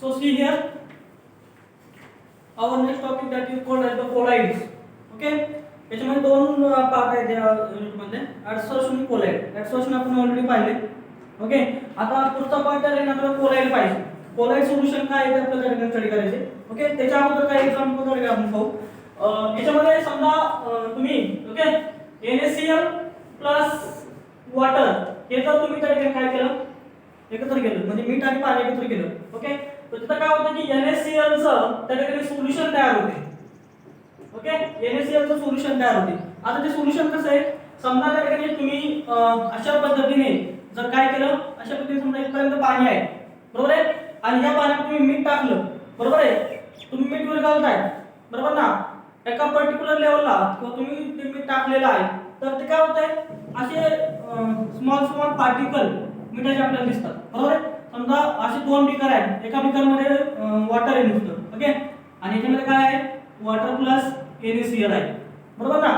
So see here, our next topic that is called as the colloids. Okay, याच्यामध्ये दोन part आहेत या युनिटमध्ये, adsorption आणि colloid. Adsorption आपण ऑलरेडी पाहिले. ओके, आता पुढचा पार्ट आहे आपल्याला colloid पाहिजे. colloid सोल्युशन काय आहे ते आपल्याला त्या स्टडी करायचे. ओके, त्याच्या अगोदर काही एक्झाम्पल वगैरे आपण पाहू. याच्यामध्ये समजा तुम्ही ओके NaCl प्लस वॉटर हे जर तुम्ही त्या ठिकाणी काय केलं, एकत्र केलं म्हणजे मीठ आणि पाणी एकत्र केलं. ओके, तर तिथं काय होतं की NaCl चं त्या ठिकाणी सोल्युशन तयार होते. ओके, NaCl चं सोल्युशन तयार होते. आता ते सोल्युशन कसं आहे, समजा त्या ठिकाणी तुम्ही अशा पद्धतीने जर काय केलं, अशा पद्धतीने समजा इथपर्यंत पाणी आहे बरोबर आहे, आणि या पाण्यात तुम्ही मीठ टाकलं बरोबर आहे, तुम्ही मीठ विरघळताय बरोबर ना, एका पर्टिक्युलर लेवलला किंवा तुम्ही ते मीठ टाकलेलं आहे, तर ते काय होतंय असे स्मॉल स्मॉल पार्टिकल मिठाचे आपल्याला दिसतात बरोबर आहे. समजा असे दोन बीकर आहेत, एका बीकर मध्ये वॉटर आहे नुसतं ओके, आणि याच्यामध्ये काय आहे वॉटर प्लस NaCl आहे बरोबर ना.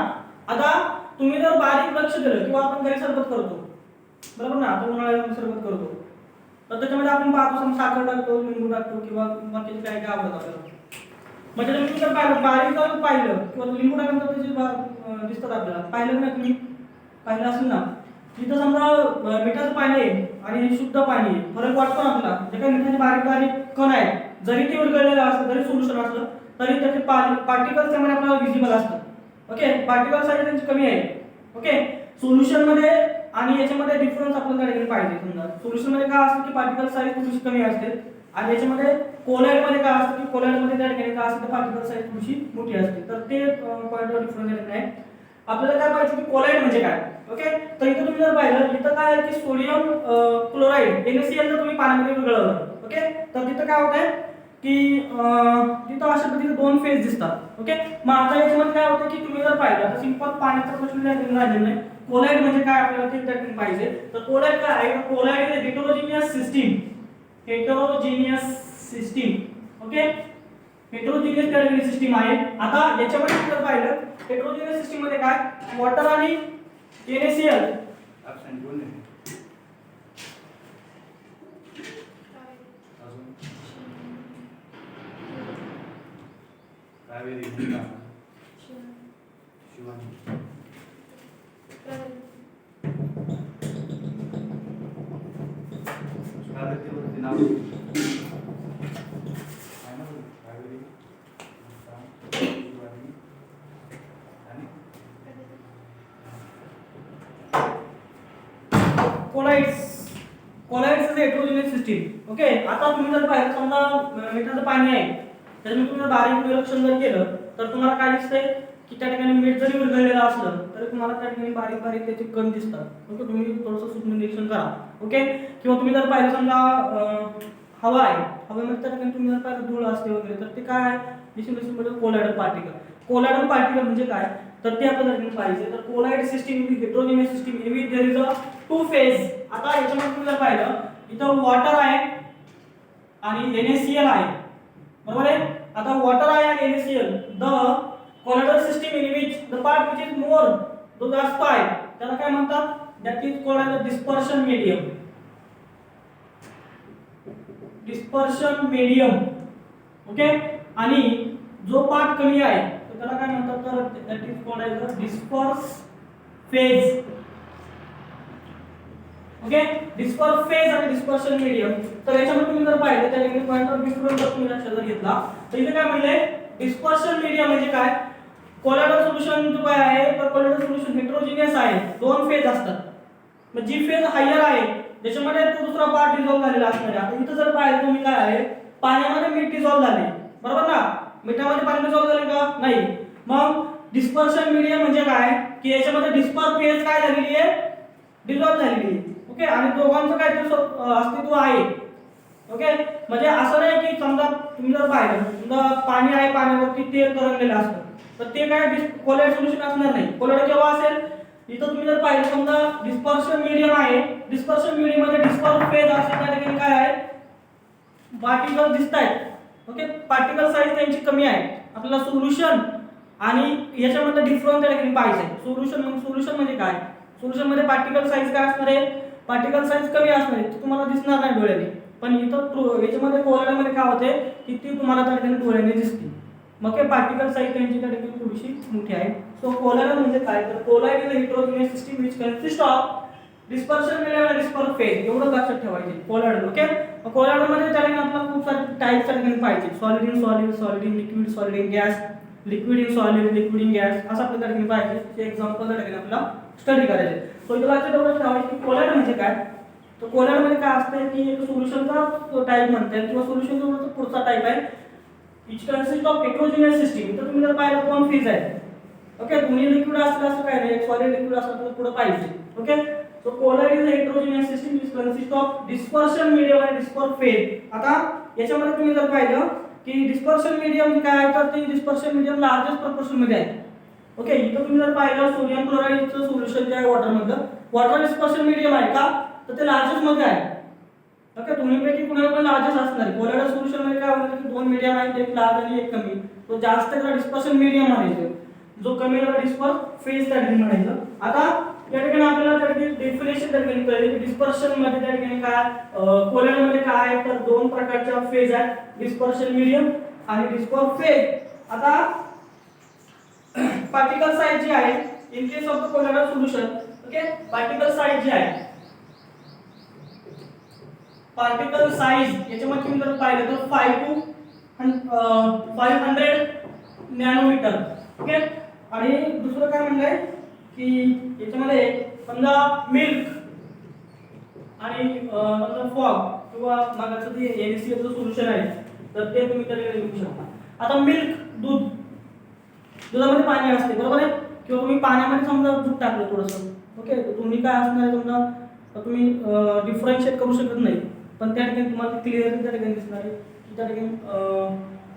आता तुम्ही जर बारीक लक्ष दिलं किंवा आपण घरी सरबत करतो बरोबर ना, आपण उन्हाळ्यात सरबत करतो तर त्याच्यामध्ये आपण पाहतो समजा साखर टाकतो, लिंबू टाकतो किंवा बाकीचे काय काय आवडत आपल्याला, म्हणजे तुम्ही जर बारीक जर पाहिलं किंवा लिंबू टाकून त्याचे दिसतात आपल्याला, पाहिलं ना तुम्ही, पाहिलं असेल ना, तिथं समजा मिठाचं पाणी आहे आणि शुद्ध पाणी आहे, फरक वाटतो ना आपल्याला. जे काही मिठाचे बारीक बारीक कण आहेत जरी ते विरघळलेलं असलं जरी सोल्युशन असलं तरी त्याचे पार्टिकल्स त्यामध्ये आपल्याला विजिबल असतात. ओके, पार्टिकल साईज त्यांची कमी आहे. ओके, सोल्युशन मध्ये आणि याच्यामध्ये डिफरन्स आपल्याला त्या ठिकाणी पाहिजे. समजा सोल्युशन मध्ये काय असतं की पार्टिकल साईज थोडीशी कमी असते, आणि याच्यामध्ये कोलॉइड मध्ये काय असतं की कोलॉइड मध्ये त्या ठिकाणी काय असतं पार्टिकल साईज थोडीशी मोठी असते. तर ते पॉइंट ऑफ डिफरन्स आहे. आपल्याला काय पाहिजे की कोलॉइड म्हणजे काय. ओके, तर इथं तुम्ही जर पाहिलं इथं काय आहे की सोडियम क्लोराईड NaCl जर तुम्ही पाण्यामध्ये विरघळवलं ओके, तर तिथं काय होतंय की तिथं अशा पद्धतीने दोन फेज दिसतात. ओके, मग आता याच्यामध्ये काय होतं की तुम्ही जर पाहिलं तर सिंपल पाण्याचा प्रश्न राहिलेला नाही, कोलॉइड म्हणजे काय आपल्याला ते त्यातून पाहिजे. तर कोलॉइड काय आहे, colloid is heterogeneous system, heterogeneous system. Okay, heterogeneous category system आहे. आता याच्यामध्ये जर पाहिलं हेटेरोजेनियस सिस्टीम मध्ये काय वॉटर आणि NaCl ऍब्सेंट बोल नाही अजून कावेरी शिवानी कावेरीवरती नाव काय नाव कावेरी शिवानी आणि colloids is heterogeneous system. Okay, आता तुम्ही जर पाहिलं समजा मिठाचं पाणी आहे त्याच्यामध्ये तुम्ही बारीक निरीक्षण जर केलं तर तुम्हाला काय दिसतंय की त्या ठिकाणी मीठ जरी विरघळलेलं असलं तरी तुम्हाला त्या ठिकाणी बारीक बारीक त्याचे कण दिसतात. ओके, तुम्ही थोडंसं सूक्ष्म निरीक्षण करा. ओके, किंवा तुम्ही जर पाहिलं समजा हवा आहे, हवेमध्ये त्या ठिकाणी तुम्ही जर पाहिलं धूळ असते वगैरे तर ते काय आहे distribution colloidal particle. Colloidal particle म्हणजे काय तर ते आपल्याला पाहिजे. तर colloid system is heterogeneous system in which there is a two phase. आता याच्यामध्ये तुम्ही जर पाहिलं इथं वॉटर आहे आणि NaCl आहे बरोबर आहे. आता वॉटर आहे आणि NaCl, the colloidal system in which the part which is more, जो जास्त आहे त्याला काय म्हणतात, that is called as dispersion medium. Dispersion medium. Okay, आणि जो पार्ट कमी आहे तर त्याला काय म्हणतात तर that is called as disperse phase. Okay, disperse phase आणि डिस्पर्शन मीडियम. तर याच्यामध्ये तुम्ही जर पाहिलं त्या ठिकाणी पॉइंट ऑफ डिफरन्स जर तुम्ही लक्षात जर घेतला तर इथे काय म्हणले डिस्पर्शन मीडियम म्हणजे काय, कोलॉइडल सोल्युशन जो काय आहे तर कोलॉइडल सोल्युशन हेटेरोजेनियस आहे, दोन फेज असतात. मग जी फेज हायर आहे ज्याच्यामध्ये तो दुसरा पार्ट डिसॉल्व झालेला असणार आहे. आता इथं जर पाहिलं तुम्ही काय आहे पाण्यामध्ये मीठ डिसॉल्व झाले बरोबर ना, मिठामध्ये पाणी डिसॉल्व झाले का नाही. मग डिस्पर्शन मीडियम म्हणजे काय की याच्यामध्ये डिस्पर्स फेज काय झालेली आहे, डिसॉल्व झालेली आहे. ओके, आणि दोघांचं काय अस्तित्व आहे. ओके, म्हणजे असं नाही की समजा तुम्ही जर पाहिलं समजा पाणी आहे, पाण्यावरती तेल तरंगलेलं असतं तर ते काय कोलॉइड सोल्युशन असणार नाही. कोलॉइड केव्हा असेल, इथं तुम्ही जर पाहिलं समजा डिस्पर्शन मीडियम आहे, डिस्पर्शन मीडियम मध्ये डिस्पर्स फेज असेल त्या ठिकाणी काय आहे पार्टिकल दिसतायत. ओके, पार्टिकल साईज त्यांची कमी आहे. आपल्याला सोल्युशन आणि याच्यामध्ये डिफरन्स त्या ठिकाणी पाहिजे. सोल्युशन म्हणजे काय, सोल्युशन मध्ये पार्टिकल साईज काय असणार आहे, पार्टिकल साईज कमी असणार आहे, तुम्हाला दिसणार नाही डोळ्याने. पण इथं याच्यामध्ये कोलायडमध्ये काय होते की ती तुम्हाला त्या ठिकाणी डोळ्याने दिसते. मग हे पार्टिकल साईज त्यांची त्या ठिकाणी थोडीशी मोठी आहे. सो कोलायड म्हणजे काय तर colloid is a heterogeneous system which consist of dispersion medium आणि डिस्पर्स फेज. एवढं लक्षात ठेवायचे कोलायड. ओके, कोलायड मध्ये त्या ठिकाणी आपल्याला खूप सारे टाइप्स त्या ठिकाणी पाहिजे. Solid in solid, solid in liquid, solid in gas, liquid in solid, liquid in gas, असं आपल्याला त्या ठिकाणी पाहिजे. ते एक्झाम्पल त्या ठिकाणी आपल्याला स्टडी करायचे. सो इथं लक्षात ठेवायचं की कोलायड म्हणजे काय. तर कोलायड मध्ये काय असतं की एक सोल्युशनचा टाइप म्हणतात किंवा सोल्युशनचा पुढचा टाइप आहे which consists of heterogeneous system. इथं तुम्ही जर पाहिलं दोन फेज आहेत. ओके, दोन्ही लिक्विड असलं असं काय नाही, एक सॉलिड लिक्विड असलं तर पुढे पाहिजे. Okay, so colloid is a heterogeneous system which consists of dispersion medium and disperse phase. आता याच्यामध्ये तुम्ही जर पाहिलं की डिस्पर्शन मीडियम काय आहे तर ते डिस्पर्शन मीडियम लार्जेस्ट प्रोपोर्शन मध्ये आहे. ओके, इथं तुम्ही जर पाहिलं सोडियम क्लोराईडचं सोल्युशन जे आहे वॉटर मधलं, वॉटर डिस्पर्शन मीडियम आहे का तर ते लार्जेस्ट मध्ये आहे. ओके, दोन्हीपैकी कुणाला पण लार्जेस्ट असणार आहे. कोलायड सोल्युशन मध्ये काय होणार की दोन मीडियम आहेत, एक लार्ज आणि एक कमी. तो जास्त त्याला डिस्पर्शन मीडियम म्हणायचं, जो कमी त्याला डिस्पर्स फेज त्या ठिकाणी म्हणायचं. आता या ठिकाणी आपल्याला त्या ठिकाणी डेफिनेशन त्या ठिकाणी कळले की डिस्पर्शन मध्ये त्या ठिकाणी काय कोलायड मध्ये काय आहे तर दोन प्रकारच्या फेज आहेत, डिस्पर्शन मीडियम आणि डिस्पर्स फेज. आता पार्टिकल साइज जी आहे in case of the colloid solution, okay, particle size जी आहे, पार्टिकल साइज याच्यामध्ये तुम्ही जर पाहिलं तर 500 नॅनोमीटर. ओके, आणि दुसरं काय म्हणलंय की याच्यामध्ये समजा मिल्क आणि समजा फॉग किंवा मागाचं जे NaCl चं सोल्युशन आहे तर ते तुम्ही त्याला लिहू शकता. आता मिल्क दूध, दुधामध्ये पाणी असते बरोबर आहे, किंवा तुम्ही पाण्यामध्ये समजा दूध टाकलं थोडंसं. ओके, तर तुम्ही काय असणार आहे समजा तुम्ही डिफरन्शिएट करू शकत नाही, पण त्या ठिकाणी तुम्हाला क्लिअरली त्या ठिकाणी दिसणार आहे की त्या ठिकाणी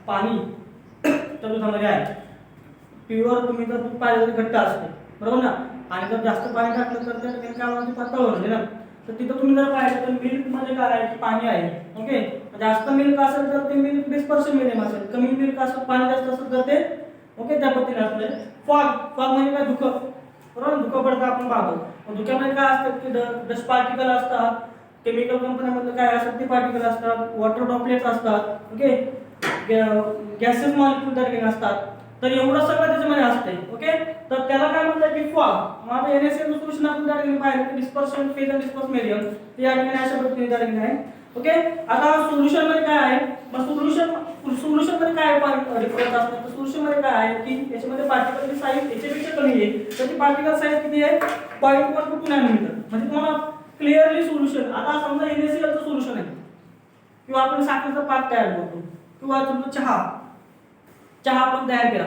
पाणी त्या दुधामध्ये आहे. प्युअर तुम्ही जर दूध पाहिलं तर घट्ट असते बरोबर ना, आणि जर जास्त पाणी टाकलं तर त्या ठिकाणी काय होते पातळ होते ना. तर तिथं तुम्ही जर पाहिलं तर मिल्क मध्ये काय आहे की पाणी आहे. ओके, जास्त मिल्क असेल तर ते मिल्क डिस्पर्शन मीडियम असेल, कमी मिल्क असेल पाणी जास्त असेल तर ते ओके त्या पद्धतीने असते. फॉग, फॉग म्हणजे काय धुकं बरोबर, धुकं पडतं आपण पाहतो. धुक्यामध्ये काय असतं की डस्ट पार्टिकल असतात, केमिकल कंपन्यांमधलं काय असतात ते पार्टिकल असतात, वॉटर ड्रॉपलेट्स असतात, ओके, गॅसेस मॉलिक्यूल त्या ठिकाणी असतात. तर एवढं सगळं त्याच्यामध्ये असतंय. ओके, तर त्याला काय म्हणतात की फॉग. मग NaCl सोल्युशन आपण त्या ठिकाणी पाहिलं की डिस्पर्शन फेज आणि डिस्पर्स मीडियम ते या ठिकाणी अशा पद्धतीने त्या ठिकाणी आहे. ओके, आता सोल्युशन मध्ये काय आहे, मग सोल्युशन मध्ये काय डिफरन्स असतात तर सोल्युशन मध्ये काय आहे की याच्यामध्ये पार्टिकलची साईज याच्यापेक्षा कमी आहे, तर ती पार्टिकल साईज किती आहे 0.1 to 2 नॅनोमीटर. म्हणजे तुम्हाला क्लिअरली सोल्युशन. आता समजा NaCl चं सोल्युशन आहे किंवा आपण साखरेचा पाक तयार करतो किंवा तुमचा चहा आपण तयार केला,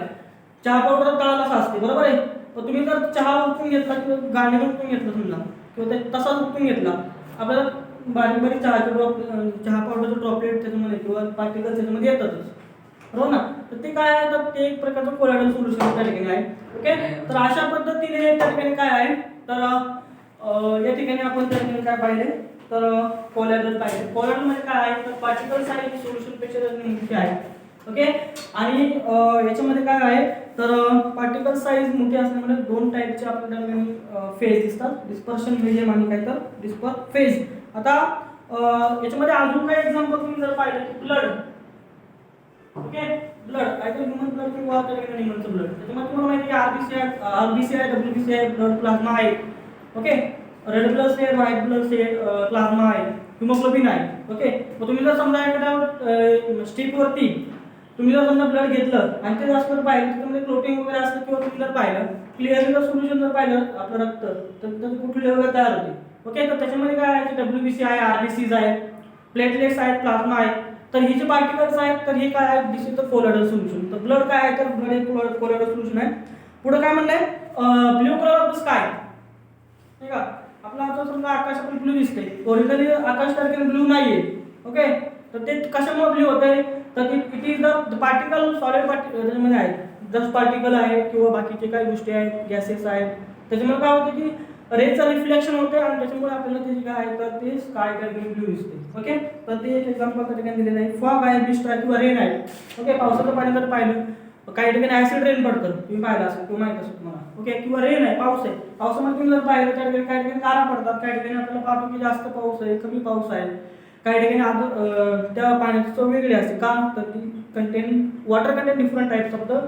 चहा पावडर तळाला असते बरोबर आहे. तर तुम्ही जर चहा उकळून घेतला किंवा गांडीवर उकळून घेतला समजा किंवा ते तसाच उकळून घेतला, आपल्याला बारीक बारीक चहा पावडरचे ड्रॉपलेट त्याच्यामध्ये किंवा पार्टिकल त्याच्यामध्ये येतातच बरोबर ना. तर ते काय आहे तर ते एक प्रकारचं कोलायडल सोल्युशन त्या ठिकाणी आहे. ओके, तर अशा पद्धतीने त्या ठिकाणी काय आहे तर या ठिकाणी आपण त्या ठिकाणी काय पाहिले तर कोलायडल पाहिजे. कोलायडल म्हणजे काय आहे तर पार्टिकल साइज सोल्युशन पेक्षा मोठी आहे. ओके, आणि याच्यामध्ये काय आहे तर पार्टिकल साइज मोठी असल्यामुळे दोन टाइपचे आपल्याला फेज दिसतात, डिस्पर्शन मीडियम आणि काय तर डिस्पर्स फेज. आता याच्यामध्ये अजून काही एक्झाम्पल तुम्ही जर पाहिलं की blood. Okay, blood either human blood किंवा एनिमलचं ब्लड. त्याच्यामध्ये तुम्हाला माहिती आहे RBC आहे, WBC आहे, ब्लड प्लाझ्मा आहे. Okay, red blood cell, white blood cell, plasma आहे, हिमोग्लोबिन आहे. ओके, मग तुम्ही जर समजा एखाद्या स्टिकवरती तुम्ही जर समजा ब्लड घेतलं आणि ते जास्त पाहिलं त्यामध्ये क्लोटिंग वगैरे असतं किंवा तुम्ही जर पाहिलं क्लिअरली जर सोल्युशन जर पाहिलं आपलं रक्त तर त्याचं कुठली वगैरे तयार होते. ओके, तर त्याच्यामध्ये काय आहे की WBC आहे, RBCs आहेत, प्लेटलेट्स आहेत, प्लाझ्मा आहे. तर हे जे पार्टिकल्स आहेत तर हे काय आहे दिस इज द कोलायडल सोल्युशन. तर ब्लड काय आहे तर ब्लड एक कोलायडल सोल्युशन आहे. पुढे काय म्हणलंय blue colour of the sky. ठीक आहे, आपला आता समजा आकाश आपण ब्ल्यू दिसते, ओरिजिनली आकाश सारखे ब्ल्यू नाहीये. ओके, तर ते कशामुळे ब्ल्यू होते तर it is the particle solid particle आहेत, डस्ट पार्टिकल आहे किंवा बाकीचे काही गोष्टी आहेत, गॅसेस आहेत. त्याच्यामुळे काय होते की रेजचं रिफ्लेक्शन होते आणि त्याच्यामुळे आपल्याला ते काय आहे तर ते स्काय काय ब्ल्यू दिसते. ओके, तर ते एक एक्झाम्पल त्या ठिकाणी दिलेलं आहे. फॉग आहे, मिस्ट आहे किंवा रेन आहे. ओके, पावसाचं पाणी जर पाहिलं काही ठिकाणी ऍसिड रेन पडतं, तुम्ही पाहिलं असेल किंवा माहित असेल तुम्हाला. ओके, किंवा रेन आहे, पाऊस आहे, पावसामध्ये तुम्ही जर पाहिलं त्या ठिकाणी काही ठिकाणी कारा पडतात, काही ठिकाणी आपल्याला पाहतो की जास्त पाऊस आहे, कमी पाऊस आहे. काही ठिकाणी त्या पाण्याची चव वेगळी असते. का तर ती water content different types of the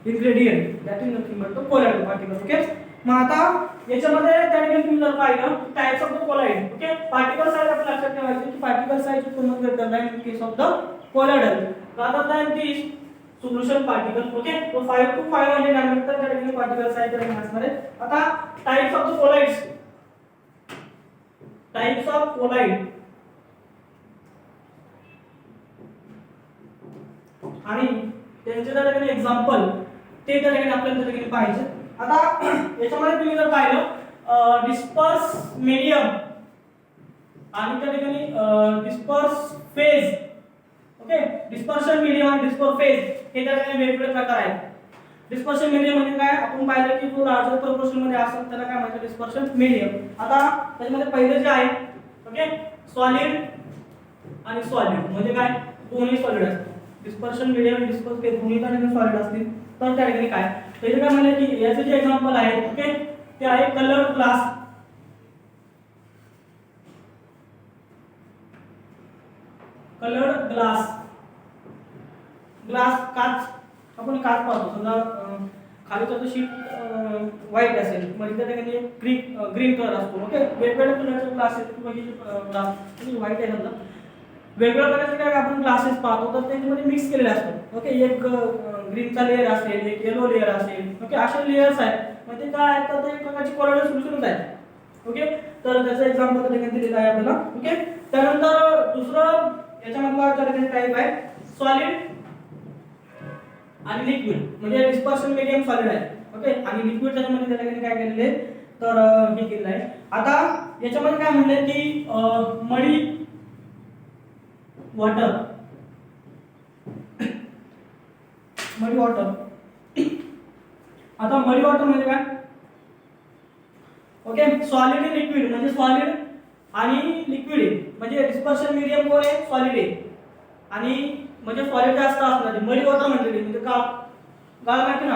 ingredient that is nothing but the colloid particle. Okay, मग आता याच्यामध्ये त्या ठिकाणी तुम्ही जर पाहिलं types of the colloid. Okay, particle size आपल्याला लक्षात ठेवायचं की पार्टिकल साइज पूर्ण greater in case of the colloidal rather than the solution particle. Okay, तो 5 to 500 नॅनोमीटर त्या ठिकाणी पार्टिकल साइज असणार आहे. आता types of the colloids, types of colloid आणि त्यांचे त्या ठिकाणी एक्झाम्पल ते त्या ठिकाणी आपल्याला त्या ठिकाणी पाहिजे. आता याच्यामध्ये तुम्ही जर पाहिलं डिस्पर्स मीडियम आणि त्या ठिकाणी disperse phase. Okay, dispersion medium आणि डिस्पर्स फेज हे त्या ठिकाणी वेगवेगळे प्रकार आहेत. डिस्पर्शन मीडियम म्हणजे काय, आपण पाहिलं की जो लार्जर प्रोपोर्शन मध्ये असेल त्याला काय म्हणतात, डिस्पर्शन मीडियम. आता त्याच्यामध्ये पहिले जे आहे ओके सॉलिड आणि सॉलिड म्हणजे काय, दोन्ही सॉलिड असतात. डिस्पर्शन मीडियम आणि डिस्पर्स फेज दोन्ही त्या ठिकाणी सॉलिड असतील तर त्या ठिकाणी काय, तर इथे काय म्हणले की याचे जे एक्झाम्पल आहे ओके ते आहे coloured glass, coloured glass, glass काच, आपण काच पाहतो. समजा खालीचं शीट व्हाईट असेल म्हणजे त्या ठिकाणी ग्रीन कलर असतो. ओके, वेगवेगळ्या कलरचे ग्लास आहेत किंवा हे ग्लास व्हाईट आहे समजा, वेगवेगळ्या प्रकारचे काय आपण ग्लासेस पाहतो तर त्याच्यामध्ये मिक्स केलेले असतात. ओके, एक ग्रीनचा लेअर असेल, एक येलो लेअर असेल. ओके, असे लेअर्स आहेत म्हणजे काय आहेत तर ते एक प्रकारचे कोलॉइडल सोल्युशनच आहेत. ओके, तर त्याचं एक्झाम्पल त्या ठिकाणी दिलेलं आहे आपल्याला. ओके, त्यानंतर दुसरं याच्यामधला त्या ठिकाणी टाइप आहे सॉलिड आणि लिक्विड म्हणजे डिस्पर्शन मीडियम सॉलिड आहे. ओके, आणि लिक्विड त्याच्यामध्ये त्या ठिकाणी काय केलेले तर हे केलेलं आहे. आता याच्यामध्ये काय म्हणले की मडी वॉटर, मडी वॉटर. आता मडी वॉटर म्हणजे काय, ओके सॉलिड आणि लिक्विड म्हणजे सॉलिड आणि लिक्विड म्हणजे डिस्पर्शन मीडियम कोण आहे, सॉलिड आहे आणि म्हणजे सॉलिड जास्त असणार. मडी वॉटर म्हणजे गाळ, गाळ माहिती ना,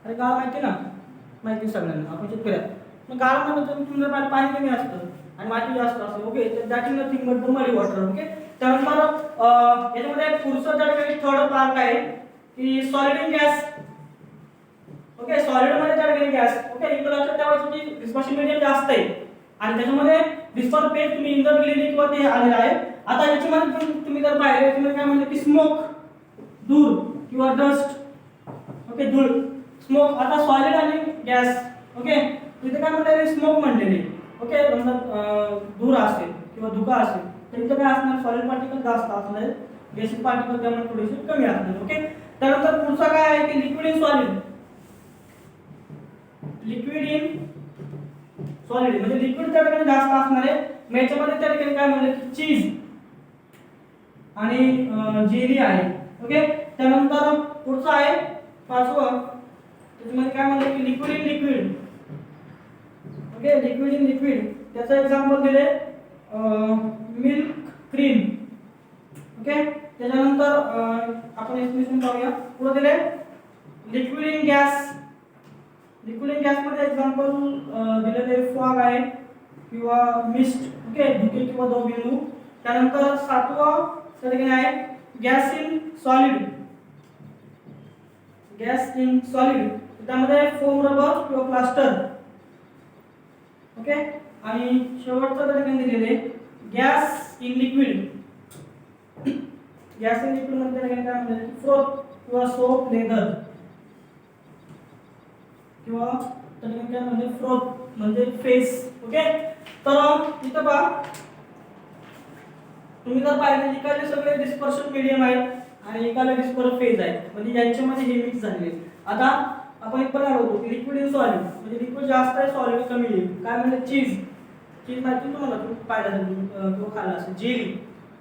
अरे गाळ माहिती ना, माहिती सगळ्यांना, आपण शेतकरी आहोत. मग गाळ म्हणजे तुम्ही पाणी कमी असतं आणि माती जास्त असते. ओके, तर that is nothing but the मडी वॉटर. ओके, त्यानंतर याच्यामध्ये पुढचं त्या ठिकाणी थर्ड पार्ट आहे की solid in gas. Okay, solid मध्ये त्या ठिकाणी गॅस. ओके, इकडे लक्षात ठेवायचं की डिस्पर्शन मीडियम जास्त आहे आणि त्याच्यामध्ये डिस्पर्स फेज तुम्ही इंजर केलेली किंवा ते आलेलं आहे. आता याच्यामध्ये पण तुम्ही जर पाहिलं याच्यामध्ये काय म्हणते की स्मोक, धूर किंवा डस्ट. ओके, धूळ, स्मोक. आता सॉलिड आणि गॅस. ओके, इथे काय म्हणते स्मोक म्हणलेले. ओके, धूर असेल किंवा धुका असेल तर इथे काय असणार, सॉलिड पार्टिकल जास्त असणार, गॅसिक पार्टिकल त्यामुळे थोडेसे कमी असणार. ओके, त्यानंतर पुढचा काय आहे की liquid in solid. Liquid in solid म्हणजे लिक्विड त्या ठिकाणी जास्त असणार आहे. याच्यामध्ये त्या ठिकाणी काय म्हणलं की चीज आणि जेली आहे. ओके, त्यानंतर पुढचा आहे पाचवं, त्याच्यामध्ये काय म्हणलं की liquid in liquid. Okay, liquid in liquid त्याचं एक्झाम्पल दिले मिल्क, क्रीम. ओके, त्याच्यानंतर आपण एक्सप्लेनेशन पाहूया. पुढे दिले liquid in gas. Liquid in gas मध्ये एक्झाम्पल दिलेले फॉग आहे किंवा मिस्ट. ओके, धुके किंवा दवबिंदू. त्यानंतर सातवं त्या ठिकाणी आहे gas in solid. Gas in solid त्यामध्ये फोम, रबर किंवा प्लास्टर. ओके, आणि शेवटचं त्या ठिकाणी दिलेले gas in liquid. Gas in liquid मध्ये त्या ठिकाणी काय म्हणतात की फ्रोथ किंवा सोप, लेदर किंवा त्या ठिकाणी काय म्हणजे फ्रोथ म्हणजे फेस. ओके, तर इथं पहा तुम्ही जर पाहिलं इकडे सगळे डिस्पर्शन मीडियम आहे आणि इकडे डिस्पर्स फेज आहे म्हणजे यांच्यामध्ये हे मिक्स झालेले. आता आपण एक पण आलो की लिक्विड इन सॉलिड म्हणजे लिक्विड जास्त आहे, सॉलिड कमी आहे. काय म्हणजे चीज, चीज माहिती तुम्हाला, तुम्ही पाहिलं असेल किंवा खाल्लं असेल. जेली,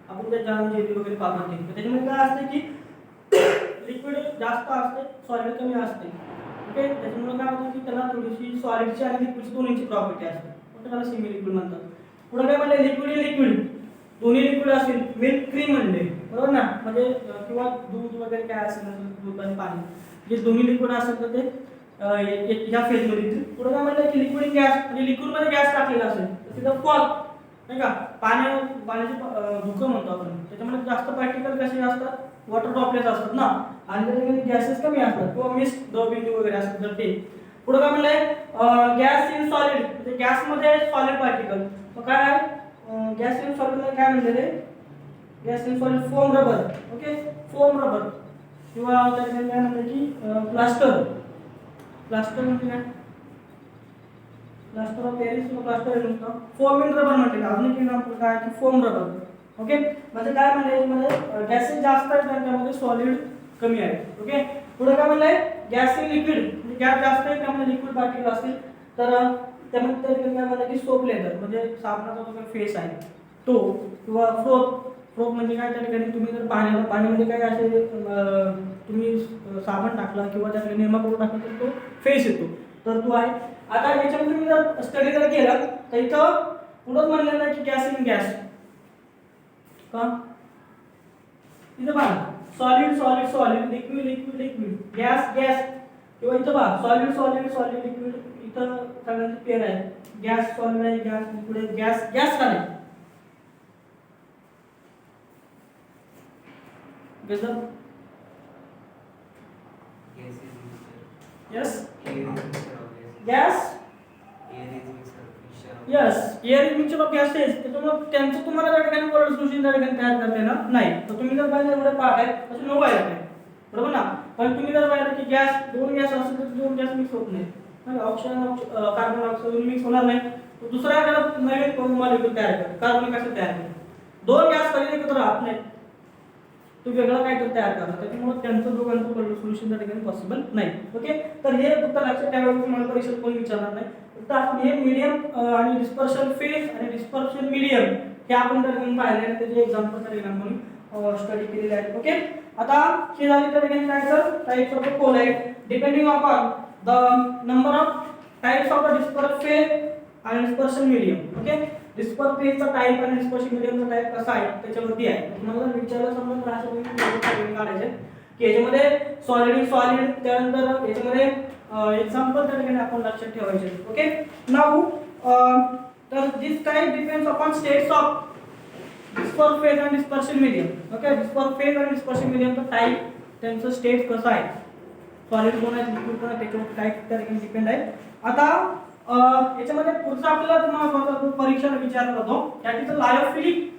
आपण त्या जाम जेली वगैरे पाहतो ते त्याच्यामध्ये काय असते की लिक्विड जास्त असते, सॉलिड कमी असते. ओके, त्याच्यामुळे काय होतं की त्याला थोडीशी सॉलिडची आणि लिक्विडची दोन्हीची प्रॉपर्टी असते. ओके, त्याला सेमी लिक्विड म्हणतात. पुढे काय म्हणले लिक्विड इन लिक्विड, दोन्ही लिक्विड असतील. मिल्क, क्रीम म्हणले बरोबर ना, म्हणजे किंवा दूध वगैरे काय असेल, दूध आणि पाणी जे दोन्ही लिक्विड असेल तर ते या फेजमध्ये येतील. पुढे काय म्हणलं की लिक्विड इन गॅस म्हणजे लिक्विड मध्ये गॅस टाकलेला असेल तर तिथं फॉग नाही का, पाण्याचे धुकं म्हणतो आपण, त्याच्यामध्ये जास्त पार्टिकल कसे असतात, वॉटर ड्रॉपलेट्स असतात ना, आणि त्याच्यामध्ये गॅसेस कमी असतात किंवा मिस्ट द्रवबिंदू वगैरे असतात तर ते. पुढे काय म्हणलंय, गॅस इन सॉलिड, म्हणजे गॅसमध्ये सॉलिड पार्टिकल. तो काय आहे, गॅस इन सॉलिड मध्ये काय म्हणलेले, gas in solid foam rubber. Okay, foam rubber किंवा त्याच्यामध्ये काय म्हणलं की प्लास्टर. प्लास्टर म्हणजे काय, प्लास्टर ऑफ पॅरिस किंवा प्लास्टर आहे, फोम इन रबर म्हटलं. अजून एक एक्झाम्पल काय की फोम रबर. ओके, म्हणजे काय म्हणजे गॅसेस जास्त आहेत त्यामध्ये सॉलिड कमी आहे. ओके, पुढे काय म्हणलंय, गॅस इन लिक्विड, म्हणजे गॅस जास्त आहे त्यामध्ये लिक्विड पार्टिकल असतील तर त्यामध्ये काय म्हणलं की सोप लेदर, म्हणजे साबणाचा जो फेस आहे तो, किंवा फ्रोक म्हणजे काय, त्या ठिकाणी तुम्ही जर पाण्यामध्ये काय असे तुम्ही साबण टाकला किंवा त्या ठिकाणी निरमा पावडर टाकला तर तो फेस येतो, तर तो आहे. आता याच्यामध्ये तुम्ही जर स्टडी जर केला तर इथं पुढंच म्हणलेलं आहे की गॅस इन गॅस. का इथं पहा, solid solid solid, liquid liquid liquid, gas gas, किंवा इथं पहा सॉलिड सॉलिड सॉलिड लिक्विड, इथं सगळ्यांचं पेअर आहे, गॅस सॉलिड आहे, गॅस लिक्विड आहे, गॅस गॅस का नाही, गजब. Yes. Gas. Yes. Air is mixture of gases. त्याच्यामुळे त्यांचं तुम्हाला त्या ठिकाणी वर्ड सोल्युशन त्या ठिकाणी तयार करता येणार नाही. तर तुम्ही जर पाहिलं एवढे पार्ट आहेत तसे 9 आहेत, बरोबर ना. पण तुम्ही जर पाहिलं की गॅस, दोन गॅस असेल तर दोन गॅस मिक्स होत नाही, ऑक्सिजन कार्बन डायऑक्साइड मिक्स होणार नाही. तर दुसरा नवीन मॉलिक्यूल तयार करतो, कार्बन कसं तयार करतो, दोन गॅस कधी एकत्र राहत नाही, तो वेगळा काहीतरी तयार करणार, त्याच्यामुळे त्यांचं दोघांचं सोल्युशन त्या ठिकाणी पॉसिबल नाही. ओके, तर हे फक्त लक्षात ठेवायचं, तुम्हाला परीक्षेत कोणी विचारणार नाही. फक्त आपण हे मीडियम आणि डिस्पर्शन फेज आणि डिस्पर्शन मीडियम हे आपण त्या ठिकाणी पाहिले आणि त्याचे एक्झाम्पल त्या ठिकाणी आपण स्टडी केलेले आहेत. ओके, आता हे झाले त्या ठिकाणी काय तर types of colloid depending upon the number of types of the dispersion phase आणि डिस्पर्शन मीडियम. ओके, डिस्पर्स फेजचा टाइप आणि डिस्पर्शन मीडियमचा टाइप कसा आहे त्याच्यावरती आहे. तुम्हाला विचारलं समजा अशा गोष्टी काढायचे की याच्यामध्ये सॉलिड सॉलिड, त्यानंतर याच्यामध्ये एक्झाम्पल त्या ठिकाणी आपण लक्षात ठेवायचे. ओके, नाऊ तर this type depends upon states of disperse phase आणि dispersion medium. Okay, disperse phase आणि डिस्पर्शन मीडियमचा टाइप, त्यांचं स्टेट कसं आहे, सॉलिड कोण आहे लिक्विड कोण आहे त्याच्यावर टाइप त्या ठिकाणी डिपेंड आहे. आता याच्यामध्ये पुढचा आपल्याला महत्त्वाचा परीक्षेला विचारला जातो दॅट इज लायोफिलिक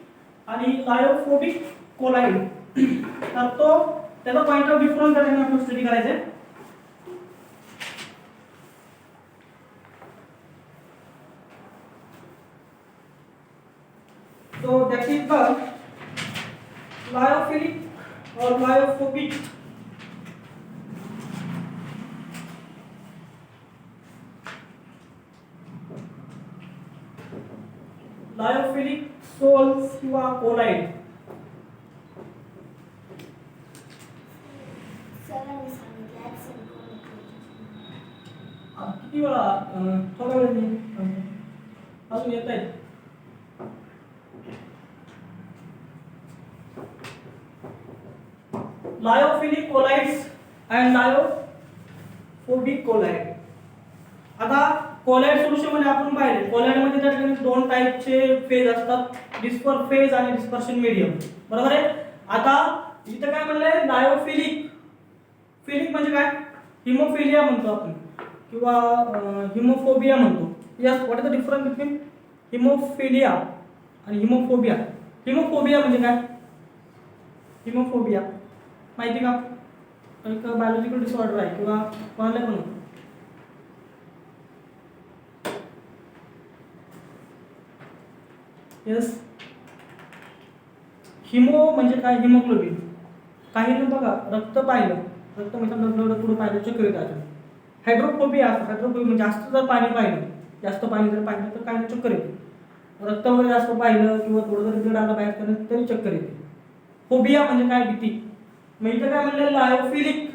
आणि लायोफोबिक कोलाइड. तर तो त्याचा पॉइंट ऑफ डिफरन्स त्या ठिकाणी आपण स्टडी करायचे. So that is the lyophilic or lyophobic. Lyophilic salts किंवा कोलाइड. किती वेळा थोड्या वेळ अजून येत आहे. Lyophilic colloids and lyophobic colloid. आता कोलाइड सोल्युशन मध्ये आपण पाहिले, कोलाइड मध्ये त्या ठिकाणी दोन टाइपचे फेज असतात, डिस्पर्स फेज आणि डिस्पर्शन मीडियम, बरोबर आहे. आता इथे काय म्हणलंय, लायोफिलिक. फिलिक म्हणजे काय, हिमोफिलिया म्हणतो आपण किंवा हिमोफोबिया म्हणतो. Yes, what is the difference between haemophilia आणि हिमोफोबिया. हिमोफोबिया म्हणजे काय, हिमोफोबिया माहिती का, एक बायोलॉजिकल डिसऑर्डर आहे किंवा कोणाला पण. यस, हिमो म्हणजे काय, हिमोग्लोबिन. काही जण बघा रक्त पाहिलं, रक्त म्हणजे ब्लड पुढे पाहिलं चक्कर येतात. हायड्रोफोबिया असतं, हायड्रोफोबिया म्हणजे जास्त जर पाणी पाहिलं, जास्त पाणी जर पाहिलं तर काय चक्कर येते. रक्त वगैरे जास्त पाहिलं किंवा थोडं जरी ब्लड आलं बाहेर तरी चक्कर येते. फोबिया म्हणजे काय, भीती. मग इथं काय म्हणलं, लायोफिलिक.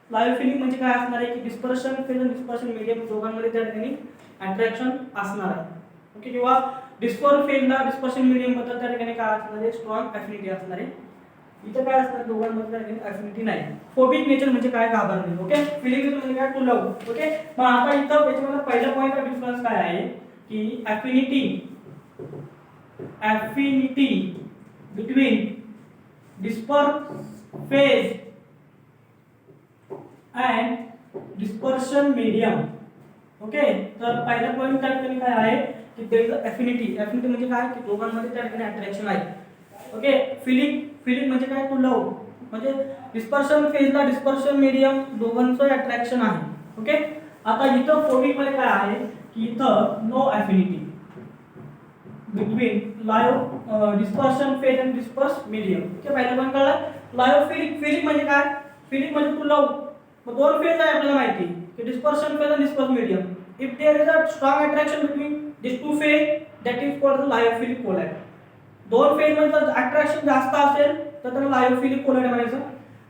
लायोफिलिक म्हणजे काय असणार आहे की डिस्पर्शन फेज आणि डिस्पर्शन मीडियम दोघांमध्ये त्या ठिकाणी अट्रॅक्शन असणार आहे. ओके, किंवा डिस्पर्स फेजला डिस्पर्शन मीडियम बद्दल त्या ठिकाणी काय असणार आहे, स्ट्रॉंग अफिनिटी असणार आहे. इथं काय असणार, दोघांमध्ये त्या ठिकाणी अफिनिटी नाही. फोबिक नेचर म्हणजे काय, घाबरणे. ओके, फिलिक नेचर म्हणजे काय, टू लव्ह. ओके, मग आता इथं याच्यामध्ये पहिला पॉइंट ऑफ डिफरन्स काय आहे की affinity affinity between disperse phase and dispersion medium. Okay, तर पहिला पॉइंट त्या ठिकाणी काय आहे की देयर इज अफिनिटी. अफिनिटी म्हणजे काय की दोघांमध्ये त्या ठिकाणी अट्रॅक्शन आहे. ओके, फिलिंग म्हणजे काय टू लव, म्हणजे डिस्पर्शन फेजला डिस्पर्शन मीडियम दोघांचं अट्रॅक्शन आहे. ओके, आता इथं फोबिक मध्ये काय आहे की इथं नो अफिनिटी बिटवीन लायो dispersion phase and disperse medium. Okay, पहिला पॉइंट कळला. लायोफिलिक म्हणजे काय, फिलिक म्हणजे टू लव. मग दोन फेज आहे आपल्याला माहिती की डिस्पर्शन फेज आणि disperse medium. If there is a strong attraction between this two phase that is called the lyophilic colloid. दोन फेज मध्ये जर अट्रॅक्शन जास्त असेल तर त्याला लायोफिलिक कोलाइड म्हणायचं.